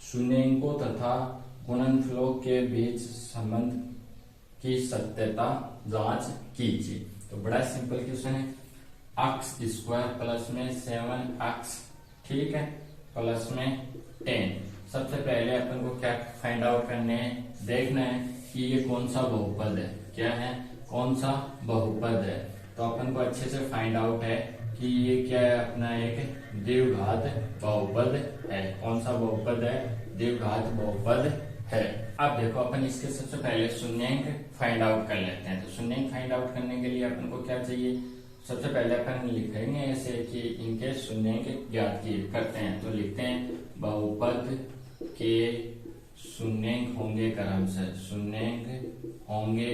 शून्यंकों तथा गुणनफलों के बीच संबंध की सत्यता जांच कीजिए। तो बड़ा सिंपल क्वेश्चन है। x स्क्वायर प्लस में 7x, ठीक है, प्लस में 10। सबसे पहले अपन को क्या फाइंड आउट करने हैं, देखना है कि ये कौन सा बहुपद है, क्या है, कौन सा बहुपद है। तो अपन को अच्छे से फाइंड आउट है कि ये क्या है, अपना एक द्विघात बहुपद है। कौन सा बहुपद है, द्विघात बहुपद है। अब देखो अपन इसके सबसे पहले शून्यंक फाइंड आउट कर लेते हैं। तो शून्यंक फाइंड आउट करने के लिए अपन को क्या चाहिए, सबसे पहले अपन लिखेंगे ऐसे कि इनके शून्यंक ज्ञात करते हैं। तो लिखते हैं बहुपद के शून्यंक होंगे क्रमशः, शून्यंक होंगे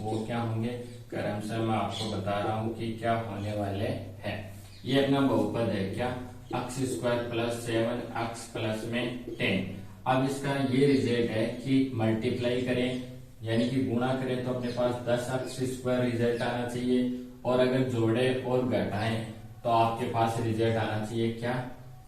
वो क्या होंगे क्रमशः, मैं आपको बता रहा हूं कि क्या होने वाले हैं। ये अपना बहुपद है क्या, x square plus 7x plus में 10। अब इसका ये रिजल्ट है कि मल्टीप्लाई करें यानी कि गुणा करें तो अपने पास 10x स्क्वायर रिजल्ट आना चाहिए, और अगर जोड़े और घटाएं तो आपके पास रिजल्ट आना चाहिए क्या,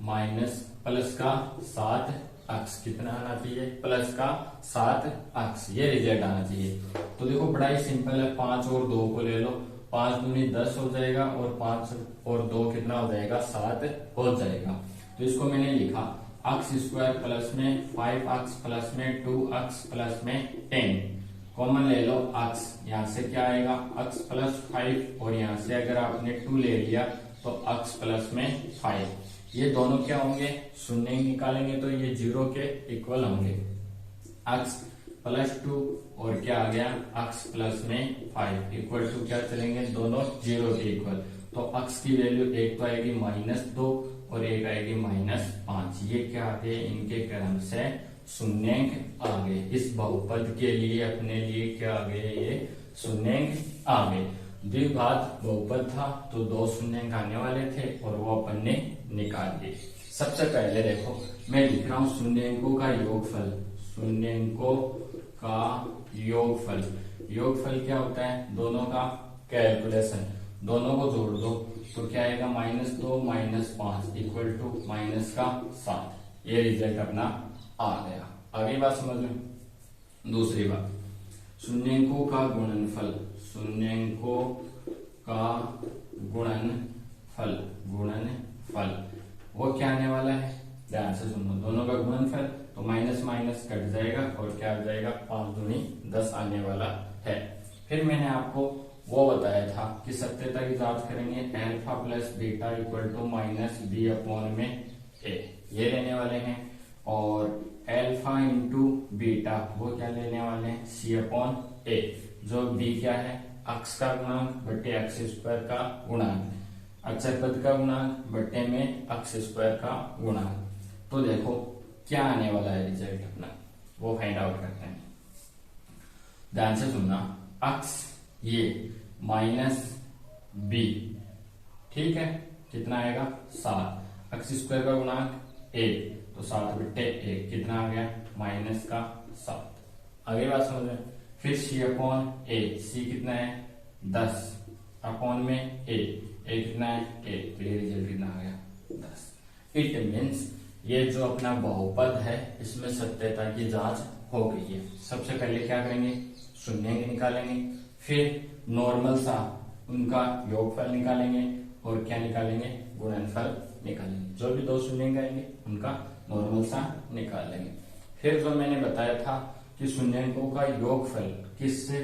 माइनस प्लस का 7x, कितना आना चाहिए, प्लस का 7x, ये रिजल्ट आना चाहिए। तो देखो बड़ा ही सिंपल है, 5 और 2 को ले लो, 5 दूनी 10 हो जाएगा और 5 और 2 कितना हो जाएगा, 7 हो जाएगा। तो इसको मैंने लिखा x स्क्वायर प्लस में 5x प्लस में 2x प्लस में 10, कॉमन ले लो x, यहाँ से क्या आएगा x प्लस 5, और यहाँ से अगर आपने 2 ले लिया तो x प्लस में 5। ये दोनों क्या होंगे, शून्य निकालेंगे तो ये 0 के इक्वल होंगे, x प्लस 2 और क्या आ गया x प्लस में 5 इक्वल टू क्या चलेंगे, दोनों 0 के इक्वल। तो x की वैल्यू एक तो आएगी -2 और एक आएगी -5। ये क्या आ गए, इनके क्रम से शून्यंक आ गए। इस बहुपद के लिए अपने लिए क्या आ गए, ये शून्यंक आ गए। द्विघात बहुपद था तो 2 शून्यंक आने वाले थे और वो अपन ने निकाल दिए। सबसे पहले देखो मैं लिख रहा हूं शून्यंकों का योगफल, शून्यंकों का योगफल। योगफल क्या होता है, दोनों का कैलकुलेशन, दोनों को जोड़ दो तो क्या आएगा, -2 -5 इक्वल टू -7। ये रिजल्ट अपना आ गया। अगली बात समझ लो, दूसरी बात, शून्यंकों का गुणनफल, शून्यंकों का गुणनफल, गुणनफल वो क्या आने वाला है, ध्यान से सुनो, दोनों का गुणनफल तो माइनस माइनस कट जाएगा और क्या आ जाएगा, 5 दूनी 10 आने वाला है। फिर मैंने आपको वो बताया था कि सत्यता की जांच करेंगे, alpha plus beta equal to -b upon में a, ये लेने वाले हैं, और अल्फा इंटू बीटा वो क्या लेने वाले हैं, c अपॉन a, जो b क्या है, x का गुणांक बटे x स्क्वायर का गुणांक, अक्षर पद का गुणांक बटे में x स्क्वायर का गुणांक। तो देखो क्या आने वाला है रिजल्ट अपना, वो फाइंड आउट करते हैं। ध्यान से सुनना, x ये -b, ठीक है, कितना आएगा 7, x स्क्वायर का गुणांक a तो 7 बटे 1 कितना आ गया, -7। आगे बात समझ में। फिर c अपॉन a, c कितना है 10 अपॉन में a कितना है 1, तो ये रिजल्ट कितना आ गया 10। इट मीन्स ये जो अपना बहुपद है इसमें सत्यता की जांच हो गई है। सबसे पहले क्या करेंगे, शून्यंक निकालेंगे, फिर नॉर्मल सा उनका योगफल निकालेंगे और क्या निकालेंगे, गुणनफल निकालेंगे। जो भी 2 शून्यंक आएंगे उनका नॉर्मल सा निकाल लेंगे। फिर जो मैंने बताया था कि शून्यंकों का योगफल किससे,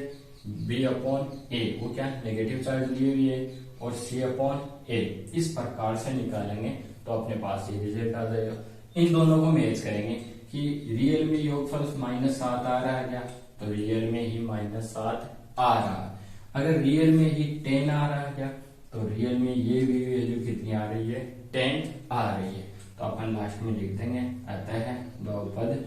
b अपॉन a, वो क्या नेगेटिव चार्ज लिए हुई है और c अपॉन a इस प्रकार से निकालेंगे तो अपने पास ये रिजल्ट आ जाएगा। इन दोनों को मैच करेंगे कि रियल में योगफल -7 आ रहा है क्या, तो रियल में ही -7 आ रहा है। अगर रियल में ही 10 आ रहा है क्या, तो रियल में ये भी वैल्यू कितनी आ रही है, 10 आ रही है। तो अपन लास्ट में लिख देंगे अतः बहुपद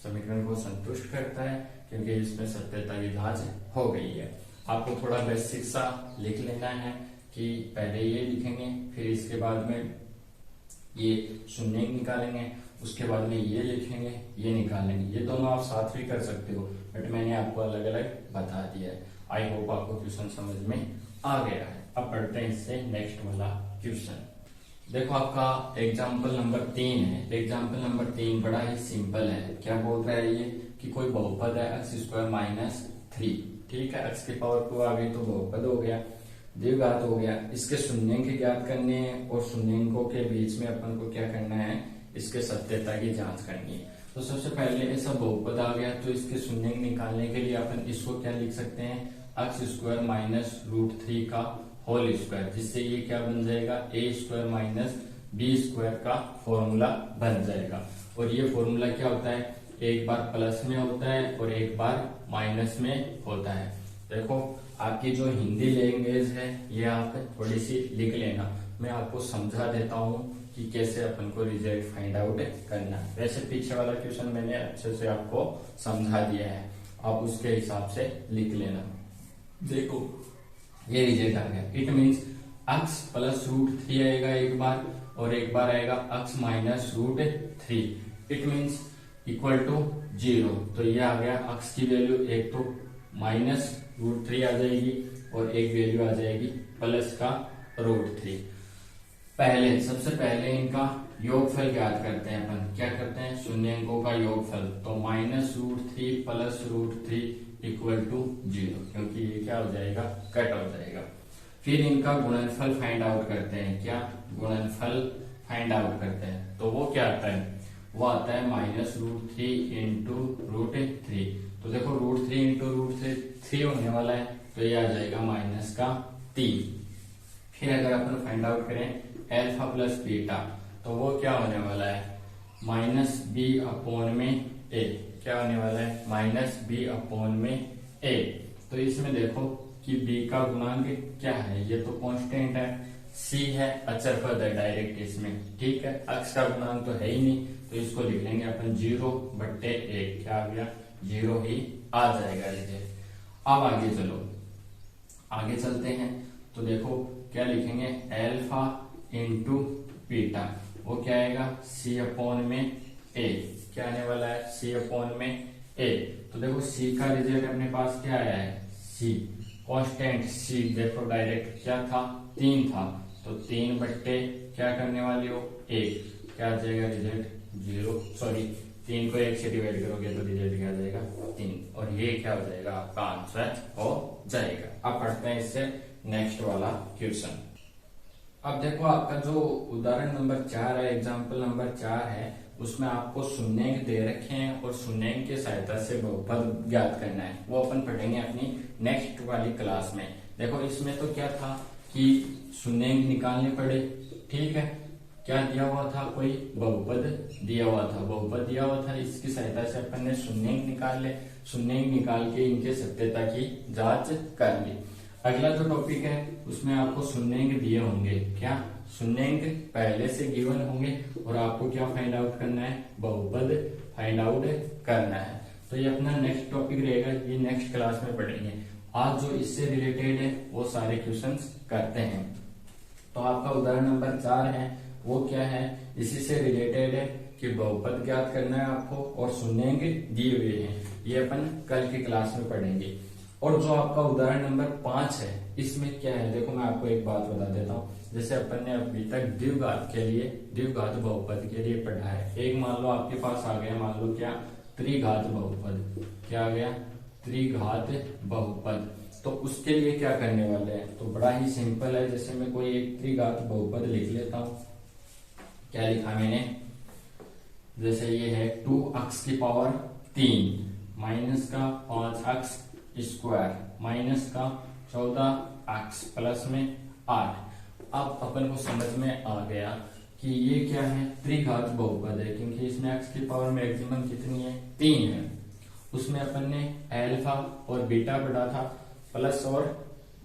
समीकरण को संतुष्ट करता है, क्योंकि इसमें सत्यता की जांच हो गई है। आपको थोड़ा बेसिक सा लिख लेना है कि पहले ये लिखेंगे, फिर इसके बाद में ये शून्य निकालेंगे, उसके बाद में ये लिखेंगे, ये निकालेंगे। ये दोनों आप साथ भी कर सकते हो, बट मैंने आपको अलग अलग बता दिया है। आई होप आपको क्वेश्चन समझ में आ गया है। अब पढ़ते हैं इससे नेक्स्ट वाला क्वेश्चन। देखो आपका एग्जाम्पल नंबर 3 है। एग्जाम्पल नंबर 3 बड़ा ही सिंपल है। क्या बोल रहा है ये कि कोई बहुपद है x² - 3, ठीक है। x की पावर 2 आ गई तो बहुपद हो गया, द्विघात हो गया। इसके शून्यंक ज्ञात करने हैं और शून्यंकों के बीच में अपन को क्या करना है, इसके सत्यता की जांच करनी है। तो सबसे पहले ऐसा बहुपद आ गया तो इसके शून्यंक निकालने के लिए अपन इसको क्या लिख सकते हैं, x² - √3 का होल स्क्वायर, जिससे ये क्या बन जाएगा, a² - b² का फॉर्मूला बन जाएगा। और ये फॉर्मूला क्या होता है, एक बार प्लस में होता है और एक बार माइनस में होता है। देखो आपकी जो हिंदी लैंग्वेज है ये आप थोड़ी सी लिख लेना, मैं आपको समझा देता हूँ कि कैसे अपन को रिजल्ट फाइंड आउट करना है। वैसे पीछे वाला क्वेश्चन मैंने अच्छे से आपको समझा दिया है, आप उसके हिसाब से लिख लेना। देखो ये रिजल्ट आ गया। इट मीन्स x + √3 आएगा एक बार और एक बार आएगा x - √3। It means equal to 0। तो ये आ गया x की वैल्यू, एक तो -√3 आ जाएगी और एक वैल्यू आ जाएगी प्लस का √3। पहले सबसे पहले इनका योगफल ज्ञात करते हैं। अपन क्या करते हैं, शून्यंकों का योगफल। तो -√3 + √3 इक्वल टू 0, क्योंकि ये क्या हो जाएगा, कट हो जाएगा। फिर इनका गुणनफल फाइंड आउट करते हैं। क्या गुणनफल फाइंड आउट करते हैं, तो वो क्या आता है, वो आता है -√3 × √3। तो देखो √3 × √3 3 होने वाला है, तो ये आ जाएगा -3। फिर अगर अपन फाइंड आउट करें अल्फा प्लस बीटा, तो वो क्या होने वाला है, -b/a। क्या होने वाला है, -b/a। तो इसमें देखो कि b का गुणांक क्या है, ये तो कांस्टेंट है, c है अचर पद है डायरेक्ट इसमें, ठीक है। x का गुणांक तो है ही नहीं, तो इसको लिख लेंगे अपन 0/1। क्या आ गया, 0 ही आ जाएगा रिजल्ट। अब आगे चलो, आगे चलते हैं। तो देखो क्या लिखेंगे, अल्फा इंटू बीटा, वो क्या आएगा, c/a। क्या आने वाला है, c/a। तो देखो c का रिजल्ट अपने पास क्या आया है, c कांस्टेंट c। देखो डायरेक्ट क्या था, 3 था, तो 3/, क्या करने वाले हो, 1। क्या आ जाएगा रिजल्ट, 0। सॉरी 3 को 1 से डिवाइड करोगे तो रिजल्ट क्या आ जाएगा, 3। और ये क्या हो जाएगा, आपका आंसर हो जाएगा। अब पढ़ते हैं इससे नेक्स्ट वाला क्वेश्चन। अब देखो आपका जो उदाहरण नंबर 4 है, एग्जाम्पल नंबर 4 है, उसमें आपको शून्यंक दे रखे हैं और शून्यंक की सहायता से बहुपद ज्ञात करना है। वो अपन पढ़ेंगे अपनी नेक्स्ट वाली क्लास में। देखो इसमें तो क्या था कि शून्यंक निकालने पड़े, ठीक है। क्या दिया हुआ था, कोई बहुपद दिया हुआ था, बहुपद दिया हुआ था, इसकी सहायता से अपन ने शून्यंक निकाल ले। शून्यंक निकाल के इनके सत्यता की जांच कर ली। अगला जो टॉपिक है उसमें आपको शून्यंक दिए होंगे, क्या शून्यंक पहले से गिवन होंगे और आपको क्या फाइंड आउट करना है, बहुपद फाइंड आउट करना है। तो ये अपना नेक्स्ट टॉपिक रहेगा, ये नेक्स्ट क्लास में पढ़ेंगे। आज जो इससे रिलेटेड है वो सारे क्वेश्चंस करते हैं। तो आपका उदाहरण नंबर 4 है, वो क्या है, इसी से रिलेटेड है कि बहुपद ज्ञात करना है आपको और शून्यंक दिए हुए हैं। ये अपन कल की क्लास में पढ़ेंगे। और जो आपका उदाहरण नंबर 5 है, इसमें क्या है, देखो मैं आपको एक बात बता देता हूँ। जैसे अपन ने अभी तक द्विघात के लिए, द्विघात बहुपद के लिए पढ़ा है। एक मान लो आपके पास आ गया, मान लो क्या, त्रिघात बहुपद। क्या आ गया, त्रिघात बहुपद। तो उसके लिए क्या करने वाले हैं, तो बड़ा ही सिंपल है। जैसे मैं कोई एक त्रिघात बहुपद लिख लेता हूँ। क्या लिखा मैंने, जैसे ये है 2x³ माइनस का 5x² माइनस का 14x प्लस में 8। अब अपन को समझ में आ गया कि ये क्या है, त्रिघात बहुपद है, क्योंकि इसमें x की पावर मैक्सिमम कितनी है, 3 है। उसमें अपन ने अल्फा और बीटा पढ़ा था, प्लस और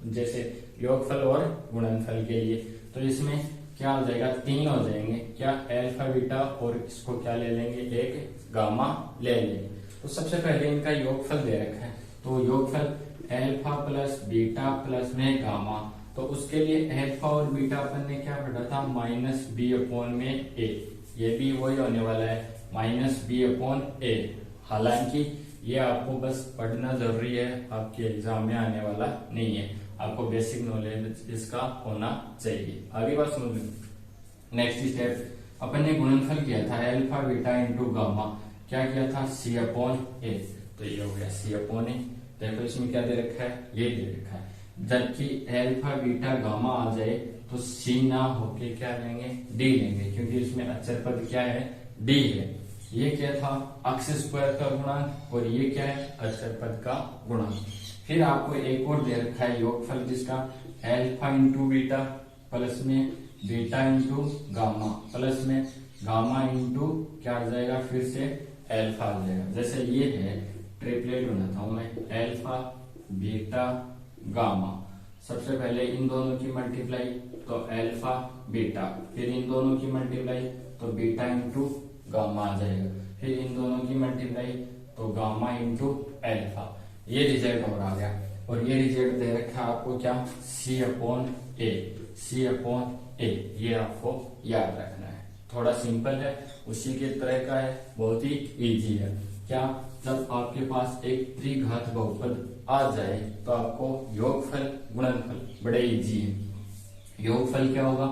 जैसे योगफल और गुणनफल के लिए, तो इसमें क्या हो जाएगा, 3 हो जाएंगे। क्या, अल्फा बीटा और इसको क्या ले लेंगे, एक गामा ले लेंगे। तो सबसे पहले इनका योगफल दे रखा है, तो योगफल अल्फा प्लस बीटा प्लस में गामा, तो उसके लिए अल्फा और बीटा अपन ने क्या पढ़ा था, माइनस बी अपॉन में ए। ये भी वही होने वाला है, माइनस बी अपॉन ए। हालांकि ये आपको बस पढ़ना जरूरी है, आपके एग्जाम में आने वाला नहीं है, आपको बेसिक नॉलेज इसका होना चाहिए। आगे बात समझ लो। नेक्स्ट स्टेप, अपन ने गुणनफल किया था अल्फा बीटा इंटू गामा, क्या किया था, सी अपॉन ए, तो ये हो गया सी अपॉन ए। देखो इसमें क्या दे रखा है, ये दे रखा है। जबकि अल्फा बीटा गामा आ जाए तो सी ना होके क्या लेंगे, डी लेंगे, क्योंकि इसमें अचर पद क्या है, डी है। ये क्या था, अक्ष स्क्वायर का गुणांक, और ये क्या है, अचर पद का गुणांक। फिर आपको एक और दे रखा है योगफल, जिसका अल्फा इंटू बीटा प्लस में बीटा इंटू गामा प्लस में गामा इंटू क्या आ जाएगा, फिर से अल्फा आ जाएगा। जैसे ये है, ट्रिपलेट बनाता हूं मैं, अल्फा बीटा गामा। सबसे पहले इन दोनों की मल्टीप्लाई, तो अल्फा बीटा, फिर इन दोनों की मल्टीप्लाई तो बीटा इंटू गामा आ जाएगा, फिर इन दोनों की मल्टीप्लाई तो गामा इंटू अल्फा। ये रिजल्ट हो रहा है, और ये रिजल्ट दे रखा है आपको क्या, सी अपॉन ए, सी अपॉन ए। ये आपको याद रखना है, थोड़ा सिंपल है, उसी के तरह का है, बहुत ही इजी है। क्या, जब आपके पास एक त्रिघात बहुपद आ जाए तो आपको योगफल गुणनफल बड़े इजी है। योगफल क्या होगा,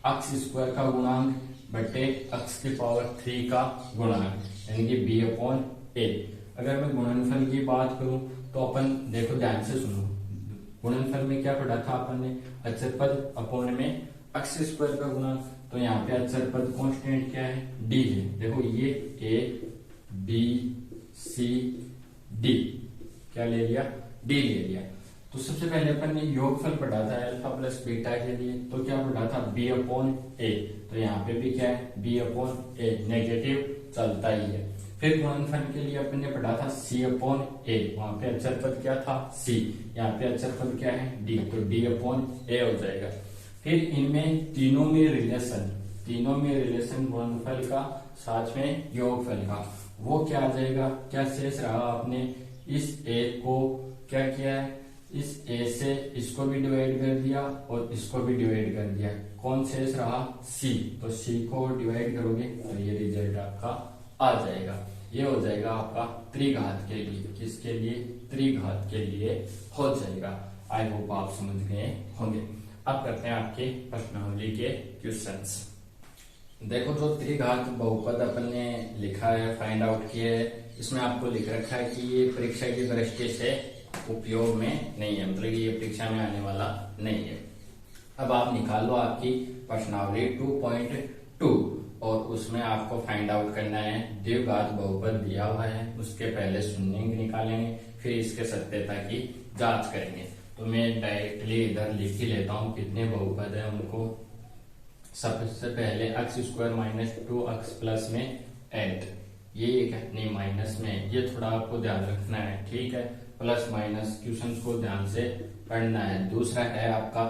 अक्ष स्क्वायर का गुणांक बटे अक्ष की पावर 3 का गुणांक, यानी कि बी अपॉन ए। अगर मैं गुणनफल की बात करूं तो अपन देखो ध्यान से सुनो, गुणनफल में क्या पढ़ा था अपन ने, अचर पद अपॉन में अक्ष स्क्वायर का गुणांक, तो यहाँ पे अचर पद कांस्टेंट क्या है, डी है। देखो ये ए बी सी डी, क्या ले लिया, डी ले लिया। तो सबसे पहले अपन ने योगफल पढ़ा था अल्फा प्लस बीटा के लिए, तो क्या पढ़ा था, बी अपॉन ए, तो यहाँ पे भी क्या है, बी अपॉन ए, नेगेटिव चलता ही है। फिर गुणनफल के लिए अपन ने पढ़ा था सी अपॉन ए, वहां पे अचर पद क्या था, सी, यहाँ पे अचर पद क्या है, डी, तो डी अपॉन ए हो जाएगा। फिर इनमें तीनों में रिलेशन गुणनफल का साथ में योगफल का, वो क्या आ जाएगा, क्या शेष रहा, आपने इस ए को क्या किया है, इस ए से इसको भी डिवाइड कर दिया और इसको भी डिवाइड कर दिया, कौन शेष रहा, सी, तो सी को डिवाइड करोगे तो ये रिजल्ट आपका आ जाएगा। ये हो जाएगा आपका त्रिघात के लिए, किसके लिए, त्रिघात के लिए हो जाएगा। आई होप आप समझ गए होंगे। अब करते हैं आपके प्रश्नावली के क्वेश्चंस। देखो, जो त्रिघात बहुपद अपन ने लिखा है, फाइंड आउट किया है, इसमें आपको लिख रखा है कि ये परीक्षा की दृष्टि से उपयोग में नहीं है, मतलब ये परीक्षा में आने वाला नहीं है। अब आप निकालो आपकी प्रश्नावली 2.2 और उसमें आपको फाइंड आउट करना है द्विघात बहुपद दिया हुआ है, उसके पहले शून्य निकालेंगे, फिर इसके सत्यता की जांच करेंगे। तो मैं डायरेक्टली इधर लिख ही लेता हूँ कितने बहुपद है उनको। सबसे पहले x square minus 2x plus में 8, ये नहीं माइनस में, ये थोड़ा आपको ध्यान रखना है, ठीक है। प्लस माइनस क्वेश्चन को ध्यान से पढ़ना है। दूसरा है आपका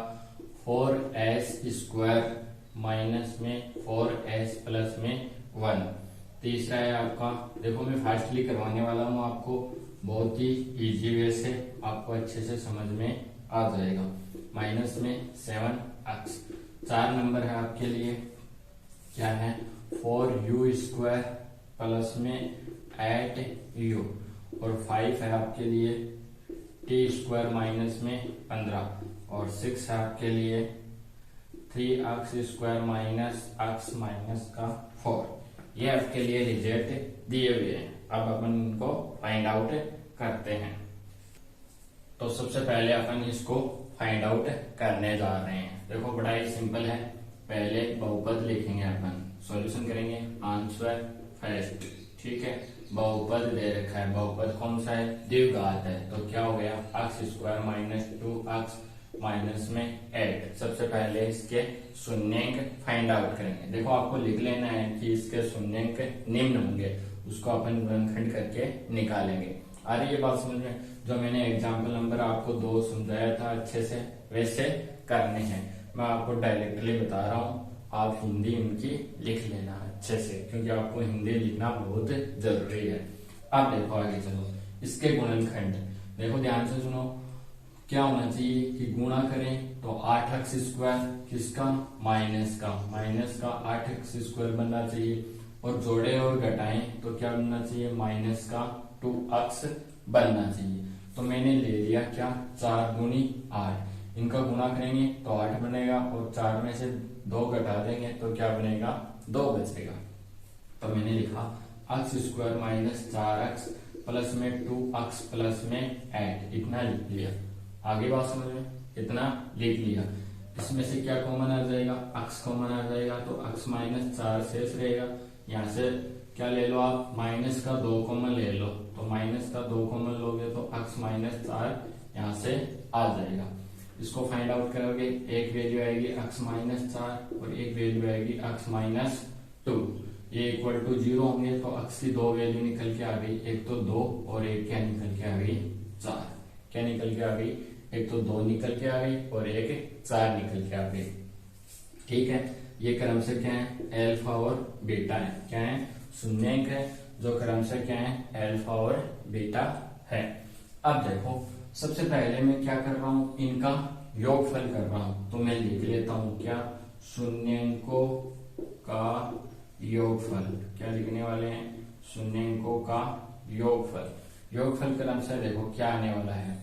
4s स्क्वायर माइनस में 4s प्लस में 1। तीसरा है आपका, देखो मैं फास्टली करवाने वाला हूँ आपको, बहुत ही इजी वे से आपको अच्छे से समझ में आ जाएगा, माइनस में 7x। 4 नंबर है आपके लिए, क्या है, 4u स्क्वायर प्लस में 8u, और 5 है आपके लिए t स्क्वायर माइनस में 15, और 6 है आपके लिए 3x square minus x minus का 4। ये आपके लिए रिजल्ट दिए हुए हैं। अब अपन इनको फाइंड आउट करते हैं। तो सबसे पहले अपन इसको फाइंड आउट करने जा रहे हैं। देखो बड़ा ही सिंपल है, पहले बहुपद लिखेंगे अपन, सॉल्यूशन करेंगे, आंसर फर्स्ट, ठीक है। बहुपद दे रखा है, बहुपद कौन सा है, द्विघात है, तो क्या हो गया, x square minus 2x minus में 8। सबसे पहले इसके शून्यंक फाइंड आउट करेंगे। देखो आपको लिख लेना है कि इसके शून्यंक निम्न होंगे, उसको अपन गुणनखंड करके निकालेंगे। आ रही है बात समझ में? जो मैंने एग्जाम्पल नंबर आपको 2 समझाया था अच्छे से, वैसे करने हैं। मैं आपको डायरेक्टली बता रहा हूँ, आप हिंदी उनकी लिख लेना अच्छे से, क्योंकि आपको हिंदी लिखना बहुत जरूरी है। अब देखो आगे चलो, इसके गुणनखंड देखो ध्यान से सुनो। क्या होना चाहिए कि गुणा करें तो 8x², किसका? माइनस का 8x² बनना चाहिए, और जोड़े और घटाएं तो क्या बनना चाहिए? माइनस का 2x बनना चाहिए। तो मैंने ले लिया क्या? 4 गुनी 8। इनका गुणा करेंगे तो 8 बनेगा, और 4 में से 2 घटा देंगे तो क्या बनेगा? 2 बचेगा। तो मैंने लिखा x² माइनस 4x प्लस में 2x प्लस में 8, इतना लिख लिया। आगे बात समझ में? इतना लिख लिया। इसमें से क्या कॉमन आ जाएगा? x कॉमन आ जाएगा, तो x माइनस 4 शेष रहेगा। यहाँ से क्या ले लो आप? माइनस का 2 कॉमन ले लो, तो माइनस का 2 कॉमन लोगे तो x माइनस 4 यहाँ से आ जाएगा। इसको फाइंड आउट करोगे, एक वैल्यू आएगी x माइनस 4 और एक वैल्यू आएगी x माइनस 2। ये इक्वल टू 0 होंगे, तो x की 2 वैल्यू निकल के आ गई, एक तो 2 और एक क्या निकल के आ गई? 4। क्या निकल के आ गई? एक तो 2 निकल के आ गई और एक 4 निकल के आ गई। ठीक है, ये क्रम से क्या है? अल्फा और बीटा है। क्या है? शून्यंक है, जो क्रम से क्या है? अल्फा और बीटा है। अब देखो, सबसे पहले मैं क्या कर रहा हूं? इनका योगफल कर रहा हूं, तो मैं लिख लेता हूं क्या? शून्यंकों का योगफल। क्या लिखने वाले हैं? शून्यंकों का योगफल। योगफल क्रम से देखो क्या आने वाला है?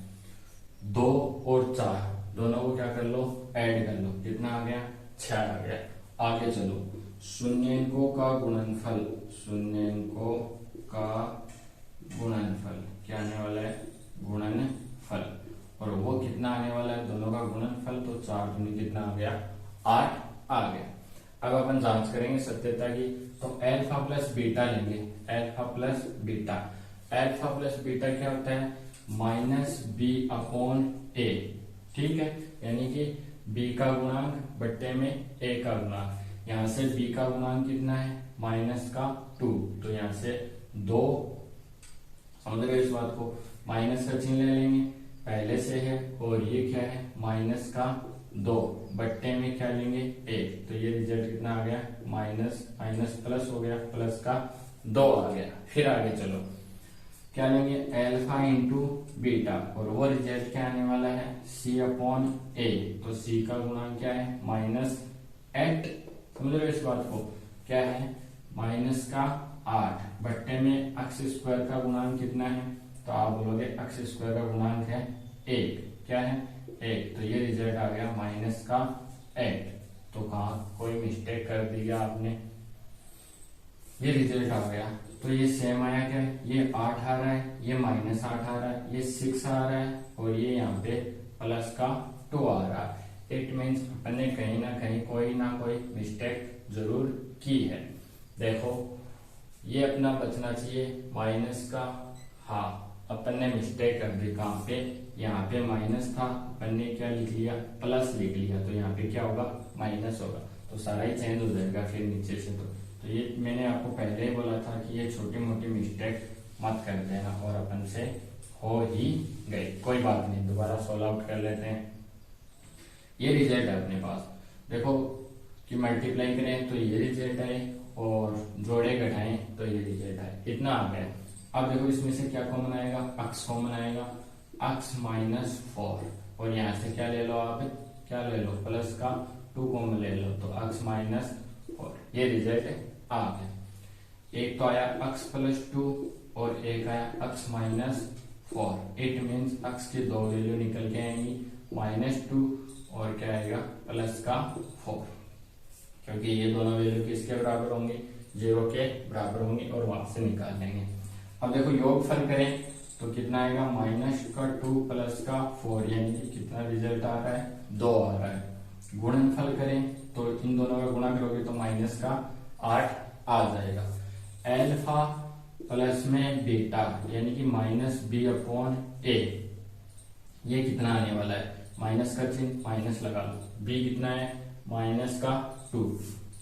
2 और 4 दोनों को क्या कर लो? ऐड कर लो। कितना आ गया? 6 आ गया। आगे चलो, शून्यंकों का गुणनफल। शून्यंकों का गुणनफल क्या आने वाला है? गुणनफल। और वो कितना आने वाला है? दोनों का गुणनफल। तो 4 दूनी कितना आ गया? 8 आ गया। अब अपन जांच करेंगे सत्यता की, तो अल्फा प्लस बीटा लेंगे। Alpha plus beta, alpha plus beta क्या होता है? माइनस बी अपॉन ए। ठीक है, यानी कि b का गुणांक बट्टे में a का गुणांक। यहाँ से b का गुणांक कितना है? माइनस का 2, तो यहाँ से 2। समझ गए इस बात को? माइनस का चिन्ह ले लेंगे, पहले से है, और ये क्या है? माइनस का 2 बट्टे में क्या लेंगे? 1। तो ये रिजल्ट कितना आ गया? माइनस माइनस प्लस हो गया, प्लस का 2 आ गया। फिर आगे चलो, क्या लेंगे? अल्फा इंटू बीटा, और वो रिजल्ट क्या आने वाला है? c अपॉन ए। तो c का गुणांक क्या है? माइनस 8। समझ रहे हो इस बात को? क्या है? माइनस का 8 बट्टे में x² का गुणांक कितना है? तो आप बोलोगे x² का गुणांक है 1। क्या है? 1। तो ये रिजल्ट आ गया माइनस का 8। तो कहा कोई मिस्टेक कर दिया आपने? ये रिजल्ट आ गया। तो ये सेम आया क्या? ये 8 आ रहा है, ये माइनस 8 आ रहा है, ये 6 आ रहा है, और ये यहाँ पे प्लस का 2 आ रहा है। इट मीन्स अपन ने कहीं ना कहीं कोई ना कोई मिस्टेक जरूर की है। देखो, ये अपना बचना चाहिए माइनस का। हाँ, अपन ने मिस्टेक कर दी। कहाँ पे? यहाँ पे माइनस था, अपन ने क्या लिख लिया? प्लस लिख लिया। तो यहाँ पे क्या होगा? माइनस होगा। तो सारा ही चेंज हो जाएगा फिर नीचे से। तो ये मैंने आपको पहले ही बोला था कि ये छोटी मोटी मिस्टेक मत कर देना, और अपन से हो ही गई। कोई बात नहीं, दोबारा सॉल्व आउट कर लेते हैं। ये रिजल्ट है अपने पास। देखो कि मल्टीप्लाई करें तो ये रिजल्ट है, और जोड़े घटाएं तो ये रिजल्ट है। इतना आ गया। अब देखो इसमें से क्या कॉमन आएगा? x कॉमन आएगा, x माइनस 4, और यहाँ से क्या ले लो आप? क्या ले लो? प्लस का 2 कॉमन ले लो, तो x माइनस 4। ये रिजल्ट आ गया। एक तो आया x प्लस 2 और एक आया x minus 4। It means x की 2 वैल्यू निकल के आएंगी, -2 और क्या आएगा? प्लस का 4, क्योंकि ये दोनों वैल्यू किसके बराबर होंगी? 0 के बराबर होंगी, और वहां से निकाल लेंगे। अब देखो योगफल करें तो कितना आएगा? -2 प्लस का 4, यानी कि कितना रिजल्ट आ रहा है? 2 आ रहा है। गुणनफल करें तो इन दोनों का गुणा करोगे तो माइनस का 8 आ जाएगा। अल्फा प्लस में बीटा, यानी कि -b अपॉन a, ये कितना आने वाला है? माइनस का चिन्ह, माइनस लगा लो। बी कितना है, माइनस का 2,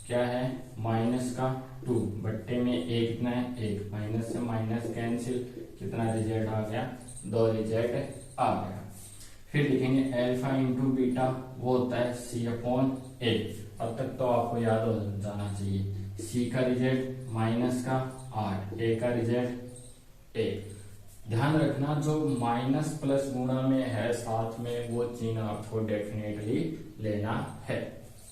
क्या है, माइनस का 2 बट्टे में ए कितना है, 1, माइनस से माइनस कैंसिल, कितना रिजल्ट आ गया, 2 रिजल्ट आ गया। फिर लिखेंगे अल्फा इंटू बीटा, वो होता है सी अपॉन ए। अब तक तो आपको याद हो जाना चाहिए, सी का रिजल्ट माइनस का 8, ए का रिजल्ट 1। ध्यान रखना जो माइनस प्लस गुणा में है साथ में, वो चिन्ह आपको डेफिनेटली लेना है।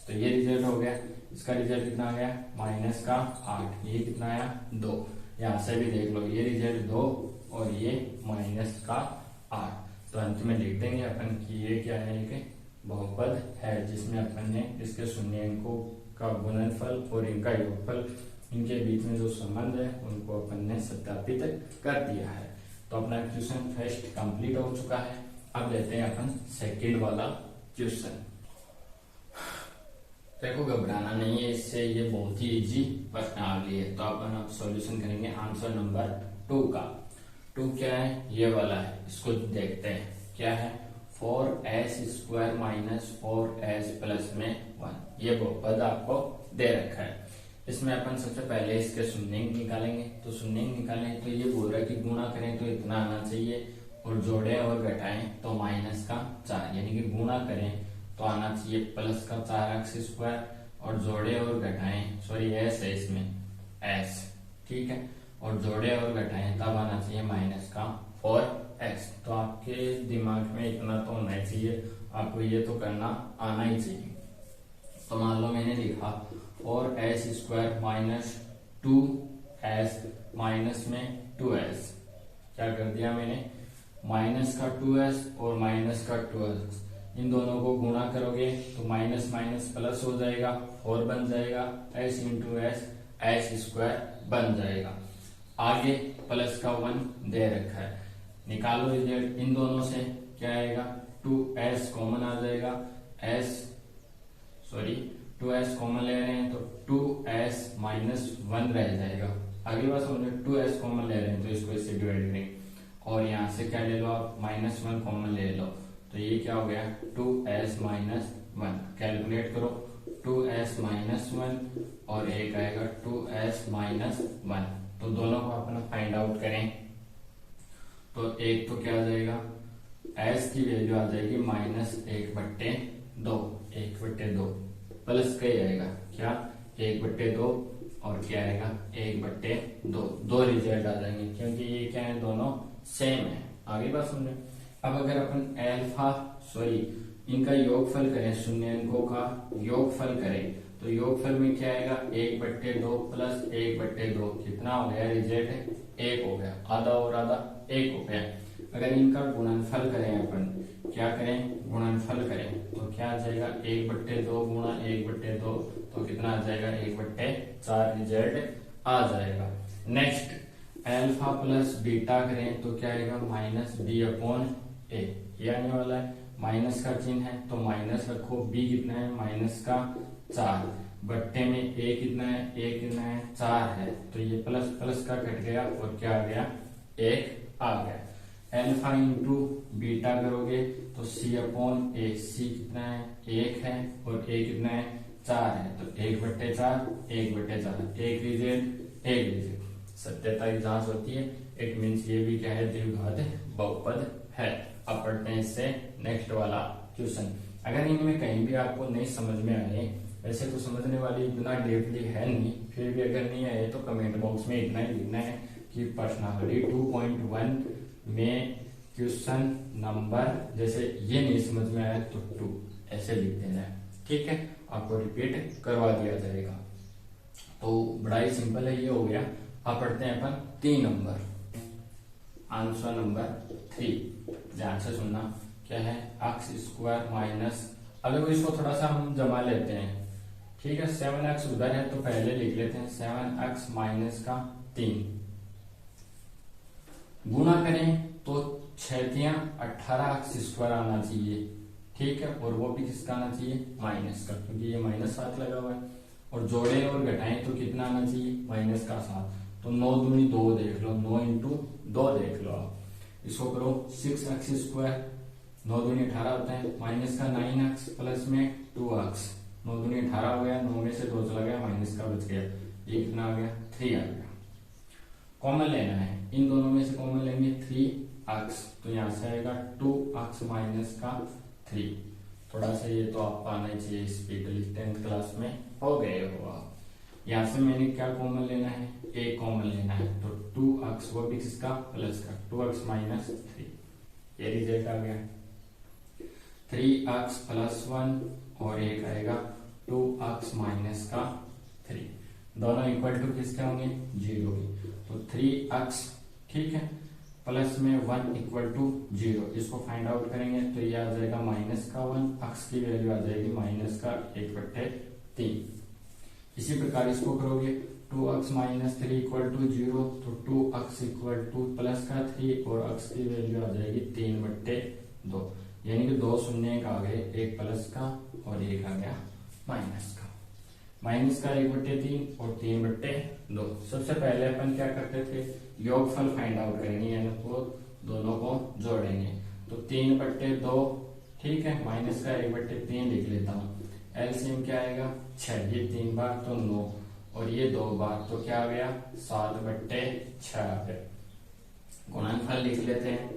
तो ये रिजल्ट हो गया, इसका रिजल्ट कितना आ गया, माइनस का 8, ये कितना आया, 2। यहां से भी देख लो, ये रिजल्ट 2 और ये माइनस का 8। तो अंत में लिख देंगे अपन कि ये क्या है, एक बहुपद है जिसमें अपन ने इसके शून्यंकों का गुणनफल और इनका योगफल, इनके बीच में जो संबंध है उनको अपन ने सत्यापित कर दिया है। तो अपना क्वेश्चन फर्स्ट कंप्लीट हो चुका है। अब लेते हैं अपन सेकंड वाला क्वेश्चन। देखो घबराना नहीं है इससे, ये बहुत ही इजी प्रश्न आ गई है। तो अपन अब सॉल्यूशन करेंगे आंसर नंबर 2 का। 2 क्या है, ये वाला है, इसको देखते हैं क्या है, 4s² माइनस 4s प्लस में 1, ये बहुपद आपको दे रखा है। इसमें अपन सबसे पहले इसके शून्यंक निकालेंगे। तो शून्यंक निकालें तो ये बोल रहा है कि गुणा करें तो इतना आना चाहिए, और जोड़ें और घटाएं तो माइनस का 4, यानी कि गुणा करें तो आना चाहिए प्लस का 4x², और जोड़े और घटाएं, सॉरी एस है इसमें, एस, ठीक है, और जोड़े और घटाएं तब आना चाहिए माइनस का 4x। तो आपके दिमाग में इतना तो होना चाहिए, आपको ये तो करना आना ही चाहिए। तो मान लो मैंने लिखा 4s² माइनस 2s माइनस में 2s, क्या कर दिया मैंने, माइनस का 2s और माइनस का 2s, इन दोनों को गुणा करोगे तो माइनस माइनस प्लस हो जाएगा, 4 बन जाएगा, s इंटू एस, s² बन जाएगा। आगे प्लस का 1 दे रखा है, निकालो रिजल्ट, इन दोनों से क्या आएगा, 2s कॉमन आ जाएगा, 2s कॉमन ले रहे हैं तो 2s माइनस 1 रह जाएगा। अगली बात समझो, 2s कॉमन ले रहे हैं तो इसको इससे डिवाइड करेंगे, और यहाँ से क्या ले लो आप, -1 कॉमन ले लो, तो ये क्या हो गया, 2s माइनस 1। कैलकुलेट करो, 2s माइनस 1 और एक आएगा 2s माइनस 1। तो दोनों को अपना फाइंड आउट करें तो एक तो क्या आ जाएगा, s की वैल्यू आ जाएगी -1/2, 1/2 प्लस का ही आएगा क्या, 1/2, और क्या आएगा 1/2, 2 रिजल्ट आ जाएंगे, क्योंकि ये क्या है, दोनों सेम है। आगे बात समझे। अब अगर अपन इनका योगफल करें, शून्यंकों का योगफल करें, तो योगफल में क्या आएगा, 1/2 प्लस 1/2, कितना हो गया, रिजल्ट 1 हो गया, आधा और आधा 1 हो गया। अगर इनका गुणनफल करें अपन, क्या करें, गुणनफल करें तो क्या आ जाएगा, 1/2 गुणा 1/2, तो कितना आ जाएगा, 1/4 रिजल्ट आ जाएगा। नेक्स्ट अल्फा प्लस बीटा करें तो क्या आएगा, -b/a, ये आने वाला है, माइनस का चिन्ह है तो माइनस रखो, b कितना है, -4 बट्टे में a कितना है, 4 है, तो ये प्लस प्लस का कट गया और क्या आ गया, 1 आ गया। अल्फा इंटू बीटा करोगे तो c/a, c कितना है, 1 है, और a कितना है, 4 है, तो 1/4, 1/4, एक रिजल्ट। सत्यता की जांच होती है, इट मीन्स ये भी क्या है, द्विघात बहुपद है। अब पढ़ते हैं इससे नेक्स्ट वाला क्वेश्चन। अगर इनमें कहीं भी आपको नहीं समझ में आए, वैसे तो समझने वाली इतना डीपली है नहीं, फिर भी अगर नहीं आए तो कमेंट बॉक्स में इतना ही लिखना है कि पर्सनालिटी 2.1 में क्वेश्चन नंबर, जैसे ये नहीं समझ में आया तो 2 ऐसे लिख देना है, ठीक है, आपको रिपीट करवा दिया जाएगा। तो बड़ा ही सिंपल है, ये हो गया। अब पढ़ते हैं अपन 3 नंबर, आंसर नंबर 3। ध्यान से सुनना, क्या है, x² माइनस, अगर इसको थोड़ा सा हम जमा लेते हैं, ठीक है, 7x उधर है तो पहले लिख लेते हैं 7x माइनस का 3, गुणा करें तो 18x² आना चाहिए, ठीक है, और वो भी किसका आना चाहिए, माइनस का, क्योंकि ये -7 लगा हुआ है, और जोड़े और घटाएं तो कितना आना चाहिए, -7, तो 9 दूनी 2 देख लो, 9 × 2 देख लो आप। इसको करो 6x² 9 दूनी 18 होता है, माइनस का 9x प्लस में 2x, 9 दूनी 18 हो गया, 9 में से 2 चला गया, माइनस का बच गया, ये कितना आ गया 3 आ गया। कॉमन लेना है, इन दोनों में से कॉमन लेंगे 3x, तो यहाँ से आएगा 2x माइनस का 3। थोड़ा सा ये तो आपको आना चाहिए स्पीडली, 10th क्लास में हो गए हो आप। यहाँ से मैंने क्या कॉमन लेना है, एक कॉमन लेना है, तो 2x वो भी किसका प्लस का, 2x माइनस 3, ये रिजल्ट आ गया। 3x प्लस 1 और एक आएगा 2x माइनस का 3, दोनों इक्वल टू किसके होंगे 0 के, तो 3x ठीक है प्लस में 1 इक्वल टू 0, इसको फाइंड आउट करेंगे तो ये आ जाएगा माइनस का 1, x की वैल्यू आ जाएगी माइनस का 1/3। इसी प्रकार इसको करोगे 2x माइनस 3 इक्वल टू 0, तो 2x इक्वल टू प्लस का 3 और x की वैल्यू आ जाएगी 3/2, यानी कि 2 शून्य आ गए, एक प्लस का और एक आ गया माइनस का। माइनस का 1/3 और 3/2। सबसे पहले अपन क्या करते थे, योगफल फाइंड आउट करेंगे, यानी तो दोनों को जोड़ेंगे, तो 3/2 ठीक है, माइनस का 1/3 लिख लेता हूँ, एलसीएम क्या आएगा 6, ये 3 बार तो 9 और ये 2 बार तो क्या आ गया 7/6 आ गया। गुणनफल लिख लेते हैं,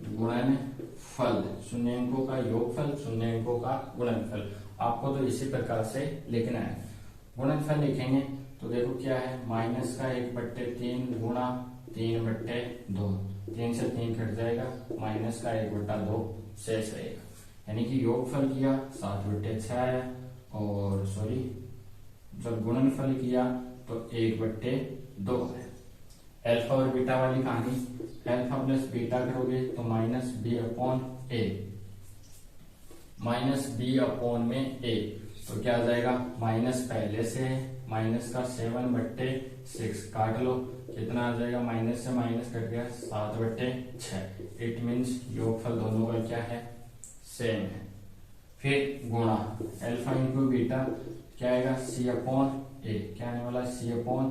गुणनफल शून्य अंकों का योगफल, शून्य अंकों का गुणनफल, आपको तो इसी प्रकार से लिखना है। गुणनफल लिखेंगे तो देखो क्या है, माइनस का 1/3 गुणा 3/2, 3 से 3 कट जाएगा, माइनस का 1/2 शेष रहेगा, यानी कि योगफल किया 7/6 आया, और सॉरी जब गुणनफल किया तो 1/2 है। अल्फा और बीटा वाली कहानी, अल्फा प्लस बीटा करोगे तो माइनस बी अपॉन ए, माइनस बी अपॉन में ए, तो क्या आ जाएगा, माइनस पहले से है, माइनस का 7/6 काट लो, कितना आ जाएगा, माइनस से माइनस कट गया 7/6, इट मीन्स योगफल दोनों का क्या है सेम है। फिर गुणा अल्फा इंटू बीटा क्या आएगा सी अपॉन ए, क्या आने वाला सी अपॉन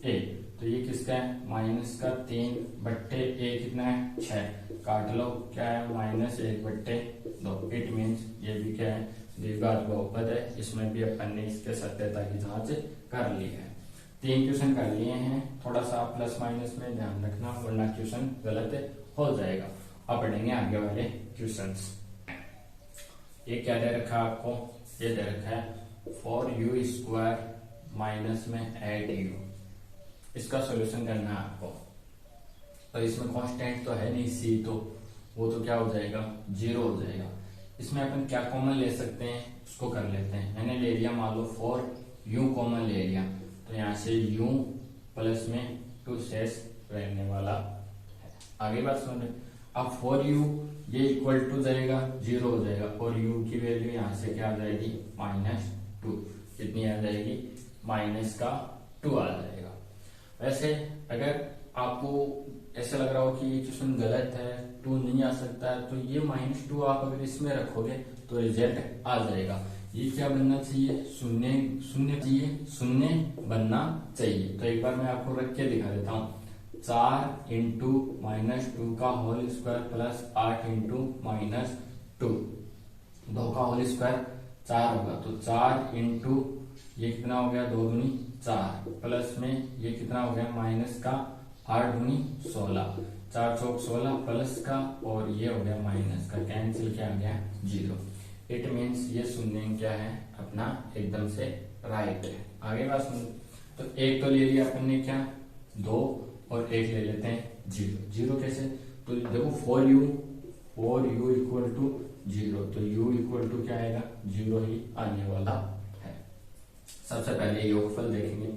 ए, तो ये किसका है माइनस का 3/a कितना है 6, काट लो क्या है माइनस 1/2, इट मीन्स ये भी क्या है द्विघात बहुपद है। इसमें भी अपन ने इसके सत्यता की जांच कर ली है। 3 क्वेश्चन कर लिए हैं, थोड़ा सा प्लस माइनस में ध्यान रखना वरना क्वेश्चन गलत हो जाएगा। अब बढ़ेंगे आगे वाले क्वेश्चंस। ये क्या दे रखा है आपको, ये दे रखा है 4u² माइनस में 8u, इसका सॉल्यूशन करना है आपको। तो इसमें कांस्टेंट तो है नहीं c, तो वो तो क्या हो जाएगा 0 हो जाएगा। इसमें अपन क्या कॉमन ले सकते हैं उसको कर लेते हैं। मैंने ले लिया मान लो 4u कॉमन ले लिया, तो यहाँ से u प्लस में 2 शेष रहने वाला है। आगे बात सुन रहे, अब 4u ये इक्वल टू जाएगा 0 हो जाएगा, और u की वैल्यू यहाँ से क्या आ जाएगी -2, कितनी आ जाएगी -2 आ जाएगा। वैसे अगर आपको ऐसा लग रहा हो कि ये क्वेश्चन गलत है, 2 नहीं आ सकता है, तो ये -2 आप अगर इसमें रखोगे तो रिजल्ट आ जाएगा। ये क्या बनना चाहिए शून्य, शून्य चाहिए, शून्य बनना चाहिए। तो एक बार मैं आपको रख के दिखा देता हूँ, 4 इंटू -2 का होल स्क्वायर प्लस 8 इंटू -2, 2 का होल स्क्वायर 4 होगा, तो 4 इंटू ये कितना हो गया 2 दूनी 4, प्लस में ये कितना हो गया माइनस का 8 दूनी 16, 4 चौक 16 प्लस का, और ये हो गया माइनस का, कैंसिल क्या आ गया 0। इट मीन्स ये शून्य क्या है अपना एकदम से राइट है। आगे बात सुन, तो एक तो ले लिया अपन ने क्या 2, और एक ले लेते हैं 0। 0 कैसे, तो देखो 4u इक्वल टू 0, तो u इक्वल टू क्या आएगा 0 ही आने वाला है। सबसे पहले योगफल देखेंगे,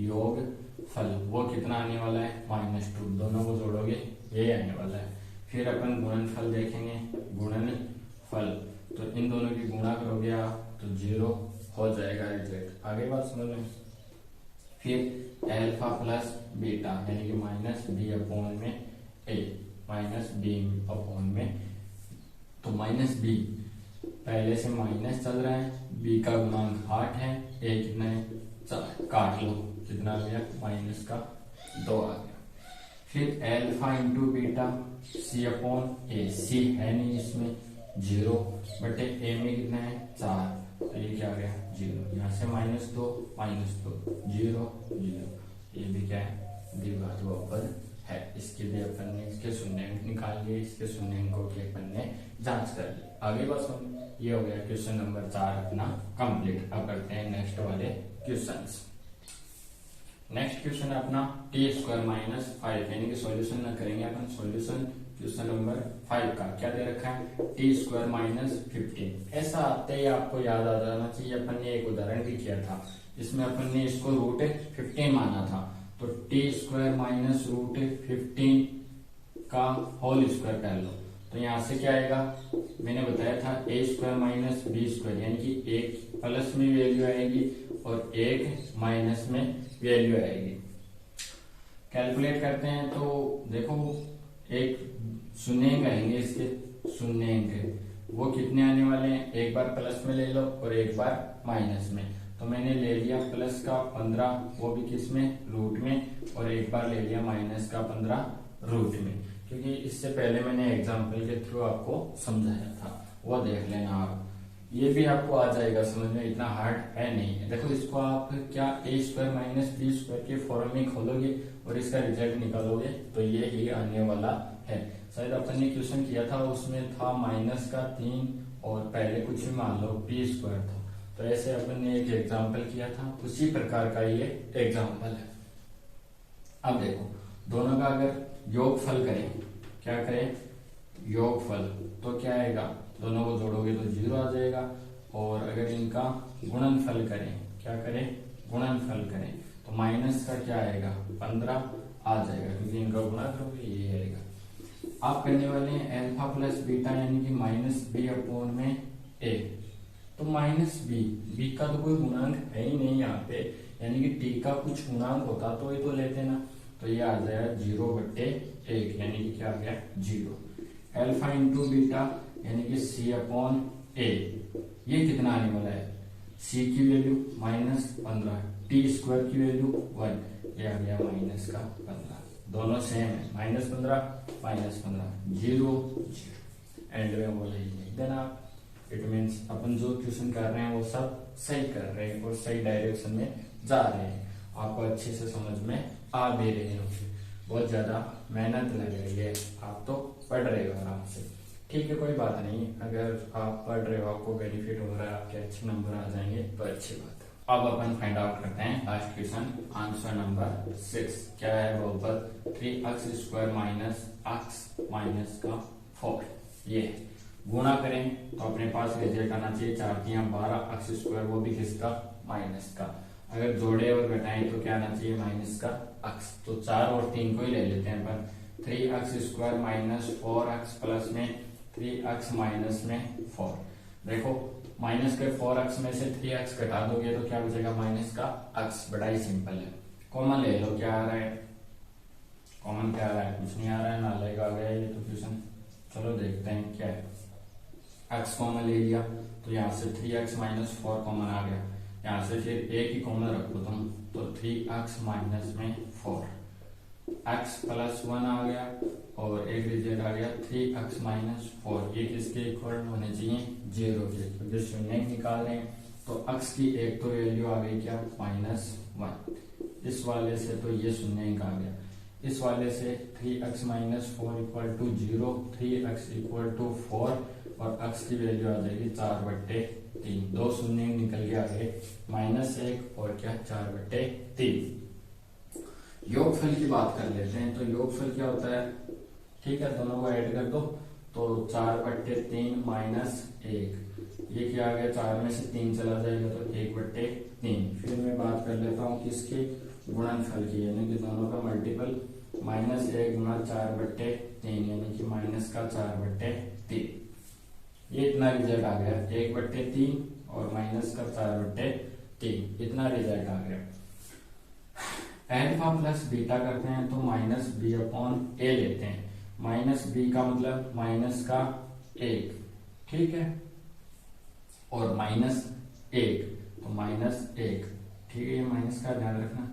योगफल वो कितना आने वाला है -2, दोनों को जोड़ोगे ये आने वाला है। फिर अपन गुणनफल देखेंगे, गुणनफल तो इन दोनों की गुणा करोगे आप तो 0 हो जाएगा रिजल्ट। आगे बात समझ में, फिर अल्फा प्लस बीटा यानी कि -b अपॉन में a, -b अपॉन में, तो -b पहले से माइनस चल रहा है, b का गुणांक 8 है, a कितना है 4, काट लो कितना आ गया -2 आ गया। फिर एल्फा इंटू बीटा सी अपॉन ए, सी है नहीं इसमें 0 बटे ए में कितना है 4, तो ये क्या आ गया 0, यहाँ से -2 0 0, ये भी क्या है द्विघात बहुपद है। इसके लिए अपन ने इसके शून्यांक निकाल लिए, इसके शून्यांकों की अपन ने जांच कर ली। आगे बस ये हो गया क्वेश्चन नंबर 4 अपना कंप्लीट। अब करते हैं नेक्स्ट वाले क्वेश्चंस। नेक्स्ट क्वेश्चन है अपना t² - 5, यानी कि सॉल्यूशन ना करेंगे अपन, सॉल्यूशन क्वेश्चन नंबर 5 का क्या दे रखा है t² - 15। ऐसा आते ही आपको याद आ जाना चाहिए, अपन ने एक उदाहरण भी किया था, इसमें अपन ने इसको √15 माना था, तो t² - √15 का होल स्क्वायर कर लो, तो यहां से क्या आएगा, मैंने बताया था a² - b², यानी कि एक प्लस में वैल्यू आएगी और एक माइनस में वैल्यू आएगी। कैलकुलेट करते हैं तो देखो, एक शून्यांक आएंगे, इसके शून्यांक वो कितने आने वाले हैं, एक बार प्लस में ले लो और एक बार माइनस में, तो मैंने ले लिया प्लस का 15, वो भी किस में रूट में, और एक बार ले लिया माइनस का 15 रूट में, क्योंकि इससे पहले मैंने एग्जाम्पल के थ्रू आपको समझाया था, वो देख लेना आप, ये भी आपको आ जाएगा समझ में, इतना हार्ड है नहीं। देखो इसको आप क्या a² - b² के फॉर्म में खोलोगे और इसका रिजल्ट निकालोगे तो ये ही आने वाला है। शायद अपन ने क्वेश्चन किया था, उसमें था -3 और पहले कुछ भी मान लो b² था, तो ऐसे अपन ने एक एग्जाम्पल किया था, उसी प्रकार का ये एग्जाम्पल है। अब देखो दोनों का अगर योगफल करें, क्या करें योगफल, तो क्या आएगा, दोनों को जोड़ोगे तो 0 आ जाएगा, और अगर इनका गुणनफल करें, क्या करें गुणनफल करें, तो माइनस का क्या आएगा 15 आ जाएगा, क्योंकि इनका गुणा करोगे ये आएगा। आप करने वाले हैं अल्फा प्लस बीटा, यानी कि -b/a, तो -b का तो कोई गुणांक है ही नहीं यहाँ पे, यानी कि t का कुछ गुणांक होता तो ये तो लेते ना, तो ये आ जाएगा 0/1, यानी कि क्या आ गया 0। अल्फा इंटू बीटा यानी कि c/a, ये कितना आने वाला है, c की वैल्यू -15, t² की वैल्यू 1, ये आ गया -15, दोनों सेम है, -15 -15 0 0, एंड में वो लिख देना। इट मीन्स अपन जो क्वेश्चन कर रहे हैं वो सब सही कर रहे हैं और सही डायरेक्शन में जा रहे हैं, आपको अच्छे से समझ में आ भी रहे हैं, बहुत ज्यादा मेहनत लग रही है, आप तो पढ़ रहे हो आराम से, ठीक है कोई बात नहीं, अगर आप पढ़ रहे हो आपको बेनिफिट हो रहा है, आपके अच्छे नंबर आ जाएंगे तो अच्छी बात है। अब अपन फाइंड आउट करते हैं लास्ट क्वेश्चन, आंसर नंबर 6 क्या है, बहुपद 3x² - x - 4, ये गुणा करें तो अपने पास रिजल्ट आना चाहिए 4×3 = 12x², वो भी किसका माइनस का, अगर जोड़े और घटाएं तो क्या आना चाहिए माइनस का x, तो 4 और 3 को ही ले लेते हैं अपन, 3x² - 4x प्लस में 3x माइनस में 4, देखो माइनस के 4x में से 3x घटा दोगे तो क्या बचेगा माइनस का x, बड़ा ही सिंपल है। कॉमन ले लो, क्या आ रहा है कॉमन, क्या आ रहा है कुछ नहीं आ रहा है, नालायक आ गया ये तो क्वेश्चन, चलो देखते हैं क्या है। x कॉमन ले लिया तो यहाँ से 3x - 4 कॉमन आ गया, यहाँ से फिर एक ही कॉमन रख दो तुम, तो 3x माइनस में 4, x + 1 आ गया और एक रिजल्ट आ गया 3x - 4, ये किसके इक्वल होने चाहिए 0 के, क्योंकि शून्य निकाल रहे हैं, तो x की एक तो वैल्यू आ गई क्या -1, इस वाले से तो ये शून्य आ गया, इस वाले से 3x - 4 = 0, 3x = 4 और x की वैल्यू आ जाएगी 4/3, दो शून्य निकल के आ गए -1 और क्या 4/3। योगफल की बात कर लेते हैं, तो योगफल क्या होता है, ठीक है दोनों को ऐड कर दो तो 4/3 -1, ये क्या आ गया 4 में से 3 चला जाएगा तो 1/3। फिर मैं बात कर लेता हूँ किसके गुणनफल की, यानी कि दोनों का मल्टीपल -1 × 4/3, यानी कि माइनस का 4/3, ये इतना रिजल्ट आ गया 1/3 और माइनस का 4/3, इतना रिजल्ट आ गया। अल्फा प्लस बीटा करते हैं तो -b/a लेते हैं, -b का मतलब माइनस का 1, ठीक है, और -1 तो -1, ठीक है, माइनस का ध्यान रखना,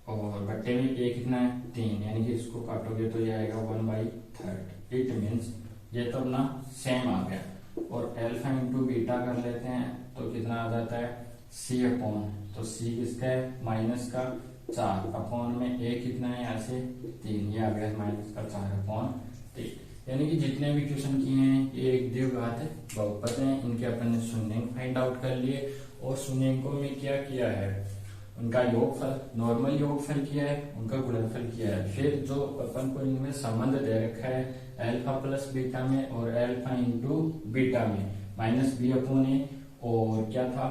और बट्टे में ए कितना है 3, यानी कि इसको काटोगे तो ये आएगा 1/3। इट मीन्स ये तो अपना सेम आ गया। और अल्फा इंटू बीटा कर लेते हैं तो कितना आ जाता है सी अपॉन, तो सी किसका है माइनस का 4 अपॉन में ए कितना है यहाँ से 3, ये आ गया माइनस का 4/3। यानी कि जितने भी क्वेश्चन किए हैं ये एक द्विघात बहुपद हैं, इनके अपन ने शून्यंक फाइंड आउट कर लिए और शून्यंकों में क्या किया है उनका योगफल, नॉर्मल योगफल किया है, उनका गुणनफल किया है। फिर जो अपन को इनमें संबंध दे रखा है अल्फा प्लस बीटा में और अल्फा इंटू बीटा में माइनस बी अपॉन ए और क्या था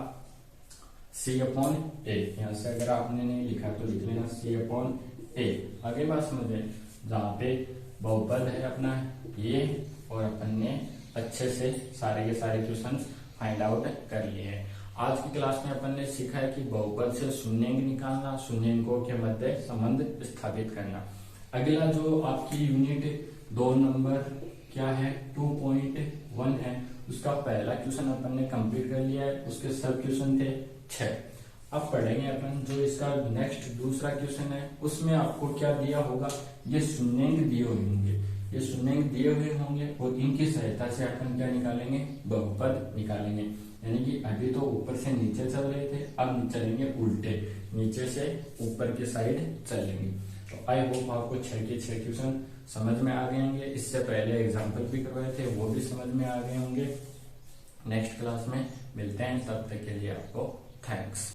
सी अपॉन ए। यहाँ से अगर आपने नहीं लिखा तो लिख लेना सी अपॉन ए। आगे बात समझे, जहाँ पे बहुपद है अपना ये और अपन ने अच्छे से सारे के सारे क्वेश्चन फाइंड आउट कर लिए हैं। आज की क्लास में अपन ने सीखा है कि बहुपद से शून्यंक निकालना, शून्यंकों के मध्य संबंध स्थापित करना। अगला जो आपकी यूनिट 2 नंबर क्या है 2.1 है, उसका पहला क्वेश्चन अपन ने कंप्लीट कर लिया है, उसके सब क्वेश्चन थे 6। अब पढ़ेंगे अपन जो इसका नेक्स्ट दूसरा क्वेश्चन है, उसमें आपको क्या दिया होगा, ये शून्यंक दिए हुए होंगे, ये शून्यंक दिए हुए होंगे और इनकी सहायता से अपन क्या निकालेंगे बहुपद निकालेंगे। यानी कि अभी तो ऊपर से नीचे चल रहे थे, अब चलेंगे उल्टे, नीचे से ऊपर के साइड चलेंगे। तो आई होप आपको 6 के 6 क्वेश्चन समझ में आ गए होंगे। इससे पहले एग्जाम्पल भी करवाए थे वो भी समझ में आ गए होंगे। नेक्स्ट क्लास में मिलते हैं, तब तक के लिए आपको थैंक्स।